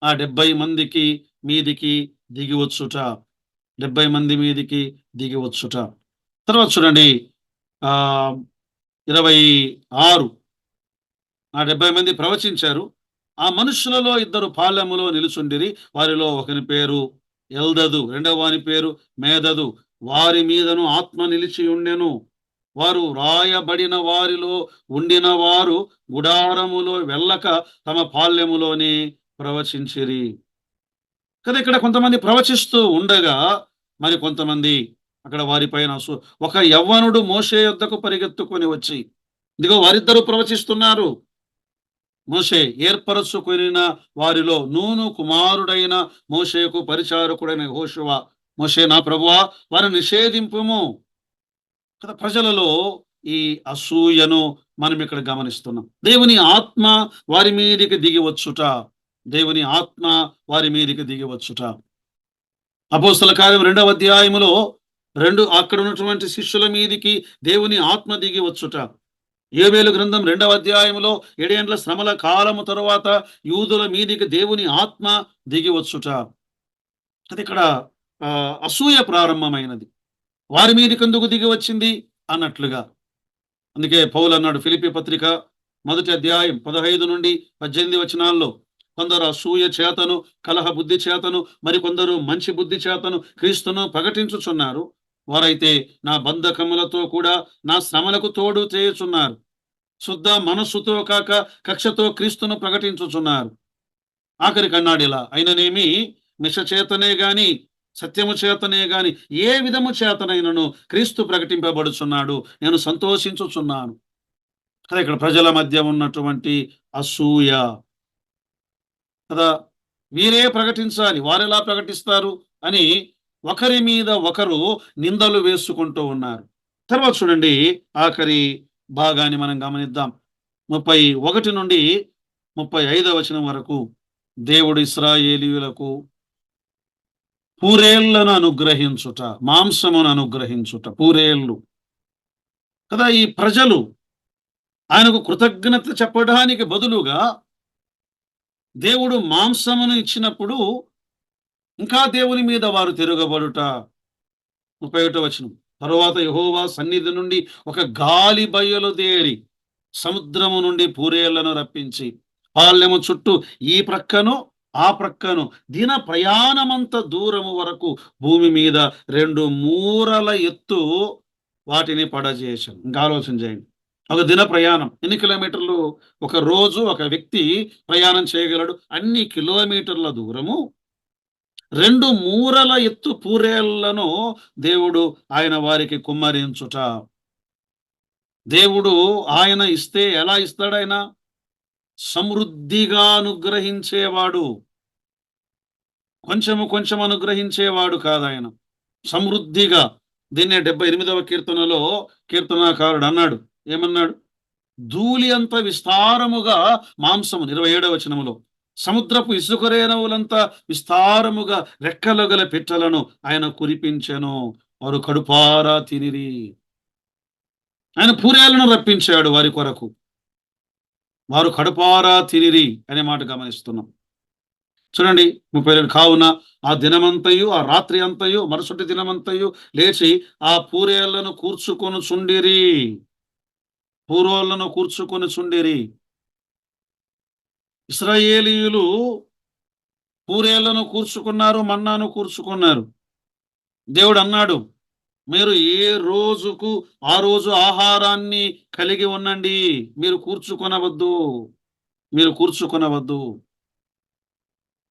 ఆ 70 మందికి మీదికి దిగి వచ్చుట. 70 మంది మీదికి దిగి వచ్చుట. తర్వాత చూడండి, 26, ఆ 70 మంది ప్రవచించారు. ఆ మనుషులలో 2 పాలెములో నిలుచుండిరి. వారిలో ఒకని పేరు ఎల్దదు, రెండవ వాని పేరు మేదదు. వారి మీదను ఆత్మ నిలిచి ఉండెను. వారు రాయబడిన వారిలో ఉండిన వారు గుడారములో వెళ్ళక తమ పాల్యములోనే ప్రవచించిరి. కదా, ఇక్కడ కొంతమంది ప్రవచిస్తూ ఉండగా మరి కొంతమంది అక్కడ వారిపైన ఒక యవ్వనుడు మోషే యొద్దకు పరిగెత్తుకొని వచ్చి, ఇదిగో వారిద్దరూ ప్రవచిస్తున్నారు. మోషే ఏర్పరచుకొనిన వారిలో నూను కుమారుడైన మోషేకు పరిచారకుడైన యెహోషువ, మోషే నా ప్రభువా వారిని నిషేధింపుము. కదా, ప్రజలలో ఈ అసూయను మనం ఇక్కడ గమనిస్తున్నాం. దేవుని ఆత్మ వారి మీదికి దిగి వచ్చుట. దేవుని ఆత్మ వారి మీదికి దిగి వచ్చుట. అపోస్తల కార్యం 2వ అధ్యాయములో అక్కడ ఉన్నటువంటి శిష్యుల మీదికి దేవుని ఆత్మ దిగి వచ్చుట. యోవేలు గ్రంథం 2వ అధ్యాయంలో 7 ఏండ్ల శ్రమల కాలము తరువాత యూదుల మీదికి దేవుని ఆత్మ దిగి వచ్చుట. అది ఇక్కడ అసూయ ప్రారంభమైనది. వారి మీదికి ఎందుకు దిగి వచ్చింది? అన్నట్లుగా. అందుకే పౌలు అన్నాడు ఫిలిప్పీ పత్రిక 1 అధ్యాయం 15-18 వచనాల్లో, కొందరు అసూయ చేతను, కలహ బుద్ధి చేతను, మరికొందరు మంచి బుద్ధి చేతను క్రీస్తును ప్రకటించుచున్నారు. వారైతే నా బంధకములతో కూడా నా శ్రమలకు తోడు చేయుచున్నారు. శుద్ధ మనస్సుతో కాక కక్షతో క్రీస్తును ప్రకటించుచున్నారు. ఆఖరికి అన్నాడు ఇలా, అయిననేమి మిష చేతనే గాని సత్యము చేతనే గాని ఏ విధము చేతనైనను క్రీస్తు ప్రకటింపబడుచున్నాడు, నేను సంతోషించుచున్నాను. కదా ఇక్కడ ప్రజల మధ్య ఉన్నటువంటి అసూయ కదా, వీరే ప్రకటించాలి, వారెలా ప్రకటిస్తారు అని ఒకరి మీద ఒకరు నిందలు వేసుకుంటూ ఉన్నారు. తర్వాత చూడండి, ఆఖరి భాగాన్ని మనం గమనిద్దాం. 31-35 వచనం వరకు, దేవుడు ఇశ్రాయేలీయులకు పూరేళ్లను అనుగ్రహించుట, మాంసమును అనుగ్రహించుట, పూరేళ్ళు కదా. ఈ ప్రజలు ఆయనకు కృతజ్ఞత చెప్పడానికి బదులుగా దేవుడు మాంసమును ఇచ్చినప్పుడు ఇంకా దేవుని మీద వారు తిరగబడుట. 31 వచనం, తరువాత యెహోవా సన్నిధి నుండి ఒక గాలి బయలుదేరి సముద్రము నుండి పూరేళ్లను రప్పించి పాళ్యము చుట్టూ ఈ ప్రక్కను ఆ ప్రక్కను దిన ప్రయాణమంత దూరము వరకు భూమి మీద 2 మూరల ఎత్తు వాటిని పడజేశాను. ఇంకా ఆలోచన చేయండి, ఒక దిన ప్రయాణం ఎన్ని కిలోమీటర్లు? ఒక రోజు ఒక వ్యక్తి ప్రయాణం చేయగలడు అన్ని కిలోమీటర్ల దూరము 2 మూరల ఎత్తు పూరేళ్లను దేవుడు ఆయన వారికి కుమ్మరించుట. దేవుడు ఆయన ఇస్తే ఎలా ఇస్తాడు? ఆయన సమృద్ధిగా అనుగ్రహించేవాడు, కొంచెము కొంచెం అనుగ్రహించేవాడు కాదు ఆయన, సమృద్ధిగా. దీన్నే 78వ కీర్తనలో కీర్తనాకారుడు అన్నాడు, ఏమన్నాడు? ధూళి అంత విస్తారముగా మాంసము, 27వ వచనములో, సముద్రపు ఇసుకరేణవులంత విస్తారముగా రెక్కలు గల పిట్టలను ఆయన కురిపించెను, వారు కడుపారా తినిరి. ఆయన పూరేలను రప్పించాడు వారి కొరకు, వారు కడుపారా తినిరి అనే మాట గమనిస్తున్నాం. చూడండి 32, కావున ఆ దినమంతయు ఆ రాత్రి అంతయు మరుసటి దినమంతయు లేచి ఆ పూరేళ్లను కూర్చుకొని చుండిరి, పూరోళ్లను కూర్చుకొని చుండిరి. ఇశ్రాయేలీయులు పూరేళ్లను కూర్చుకున్నారు, మన్నాను కూర్చుకున్నారు. దేవుడు అన్నాడు, మీరు ఏ రోజుకు ఆ రోజు ఆహారాన్ని కలిగి ఉండండి, మీరు కూర్చుకొనవద్దు, మీరు కూర్చుకొనవద్దు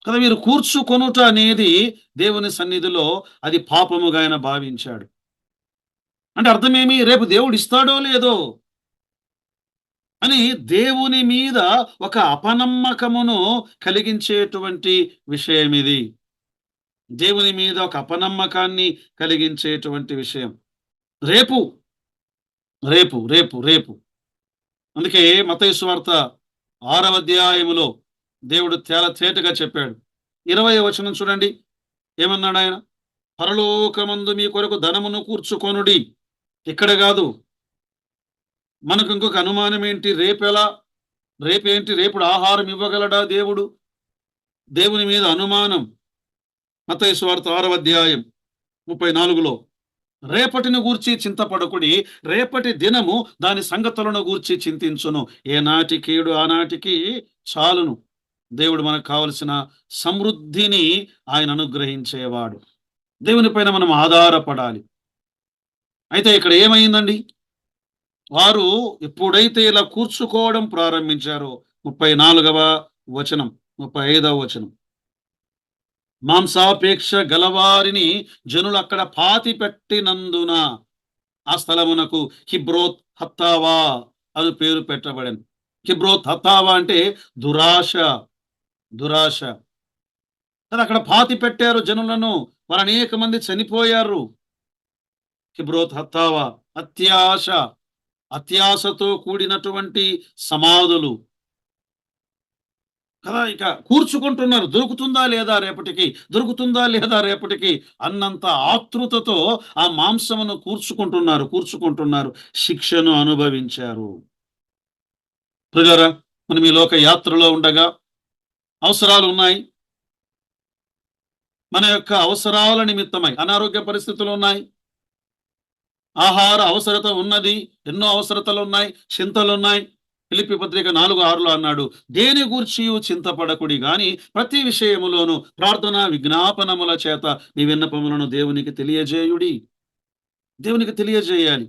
కదా. మీరు కూర్చుకొనుట అనేది దేవుని సన్నిధిలో అది పాపముగా ఆయన భావించాడు. అంటే అర్థమేమి? రేపు దేవుడు ఇస్తాడో లేదో అని దేవుని మీద ఒక అపనమ్మకమును కలిగించేటువంటి విషయం ఇది. దేవుని మీద ఒక అపనమ్మకాన్ని కలిగించేటువంటి విషయం. రేపు రేపు రేపు రేపు అందుకే మత్తయి సువార్త 6వ అధ్యాయములో దేవుడు చాలా తేటగా చెప్పాడు. 20వ వచనం చూడండి, ఏమన్నాడు ఆయన? పరలోకమందు మీ కొరకు ధనమును కూర్చుకొనుడి. ఇక్కడ కాదు. మనకు ఇంకొక అనుమానం ఏంటి? రేపెలా? రేపేంటి? రేపుడు ఆహారం ఇవ్వగలడా దేవుడు? దేవుని మీద అనుమానం. మత్తయి సువార్త 6వ అధ్యాయం 34లో, రేపటిని గూర్చి చింతపడకుడి, రేపటి దినము దాని సంగతులను గూర్చి చింతించును, ఏ నాటికీడు ఆనాటికి చాలును. దేవుడు మనకు కావలసిన సమృద్ధిని ఆయన అనుగ్రహించేవాడు. దేవుని పైన మనం ఆధారపడాలి. అయితే ఇక్కడ ఏమైందండి? వారు ఎప్పుడైతే ఇలా కూర్చుకోవడం ప్రారంభించారో, 34వ వచనం 35వ వచనం, మాంసాపేక్ష గలవారిని జనులు అక్కడ పాతి పెట్టినందున ఆ స్థలమునకు కిబ్రోత్ హత్తావా అని పేరు పెట్టబడింది. కిబ్రోత్ హత్తావా అంటే దురాశ, దురాశ. అక్కడ పాతి పెట్టారు జనులను, వారు అనేక మంది చనిపోయారు. కిబ్రోత్ హత్తావా, అత్యాశ, అత్యాశతో కూడినటువంటి సమాధులు కదా. ఇక కూర్చుకుంటున్నారు, దొరుకుతుందా లేదా రేపటికి, దొరుకుతుందా లేదా రేపటికి అన్నంత ఆతృతతో ఆ మాంసమును కూర్చుకుంటున్నారు, శిక్షను అనుభవించారు. ప్రియులారా, మనం ఈ లోక యాత్రలో ఉండగా అవసరాలు ఉన్నాయి. మన యొక్క అవసరాల నిమిత్తమై అనారోగ్య పరిస్థితులు ఉన్నాయి, ఆహార అవసరత ఉన్నది. ఎన్నో అవసరతలున్నాయి, చింతలున్నాయి. ఫిలిప్పి పత్రిక 4:6లో అన్నాడు, దేని గూర్చియు చింతపడకుడి గాని ప్రతి విషయములోను ప్రార్థన విజ్ఞాపనముల చేత మీ విన్నపములను దేవునికి తెలియజేయుడి. దేవునికి తెలియజేయాలి.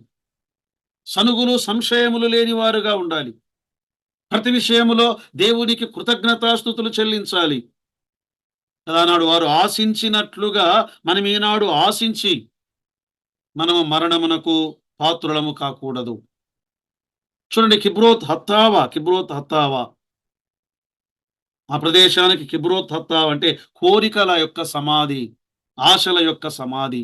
సనుగులు సంశయములు లేని వారుగా ఉండాలి. ప్రతి విషయములో దేవునికి కృతజ్ఞతాస్తుతులు చెల్లించాలి. ఆనాడు వారు ఆశించినట్లుగా మనం ఈనాడు ఆశించి మనము మరణమునకు పాత్రులము కాకూడదు. చూడండి, కిబ్రోత్ హత్తావా ఆ ప్రదేశానికి కిబ్రోత్ హత్తావా అంటే కోరికల యొక్క సమాధి, ఆశల యొక్క సమాధి.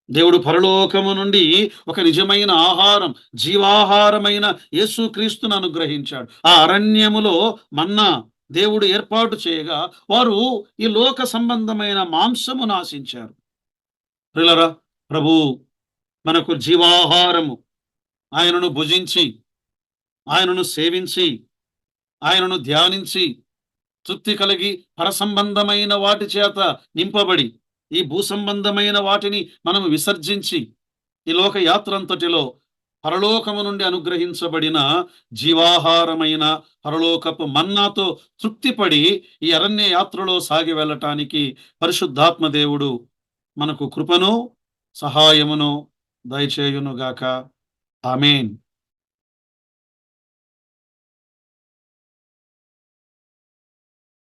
దేవుడు పరలోకము నుండి ఒక నిజమైన ఆహారం, జీవాహారమైన యేసుక్రీస్తును అనుగ్రహించాడు. ఆ అరణ్యములో మన్నా దేవుడు ఏర్పాటు చేయగా వారు ఈ లోక సంబంధమైన మాంసమును ఆశించారు. ప్రియులారా, ప్రభువు మనకు జీవాహారము, ఆయనను భుజించి, ఆయనను సేవించి, ఆయనను ధ్యానించి తృప్తి కలిగి పరసంబంధమైన వాటి చేత నింపబడి ఈ భూసంబంధమైన వాటిని మనం విసర్జించి ఈ లోక యాత్రంతటిలో పరలోకము నుండి అనుగ్రహించబడిన జీవాహారమైన పరలోకపు మన్నాతో తృప్తిపడి ఈ అరణ్య యాత్రలో సాగి వెళ్ళటానికి పరిశుద్ధాత్మ దేవుడు మనకు కృపను సహాయమును దయచేయునుగాక. ఆమేన్.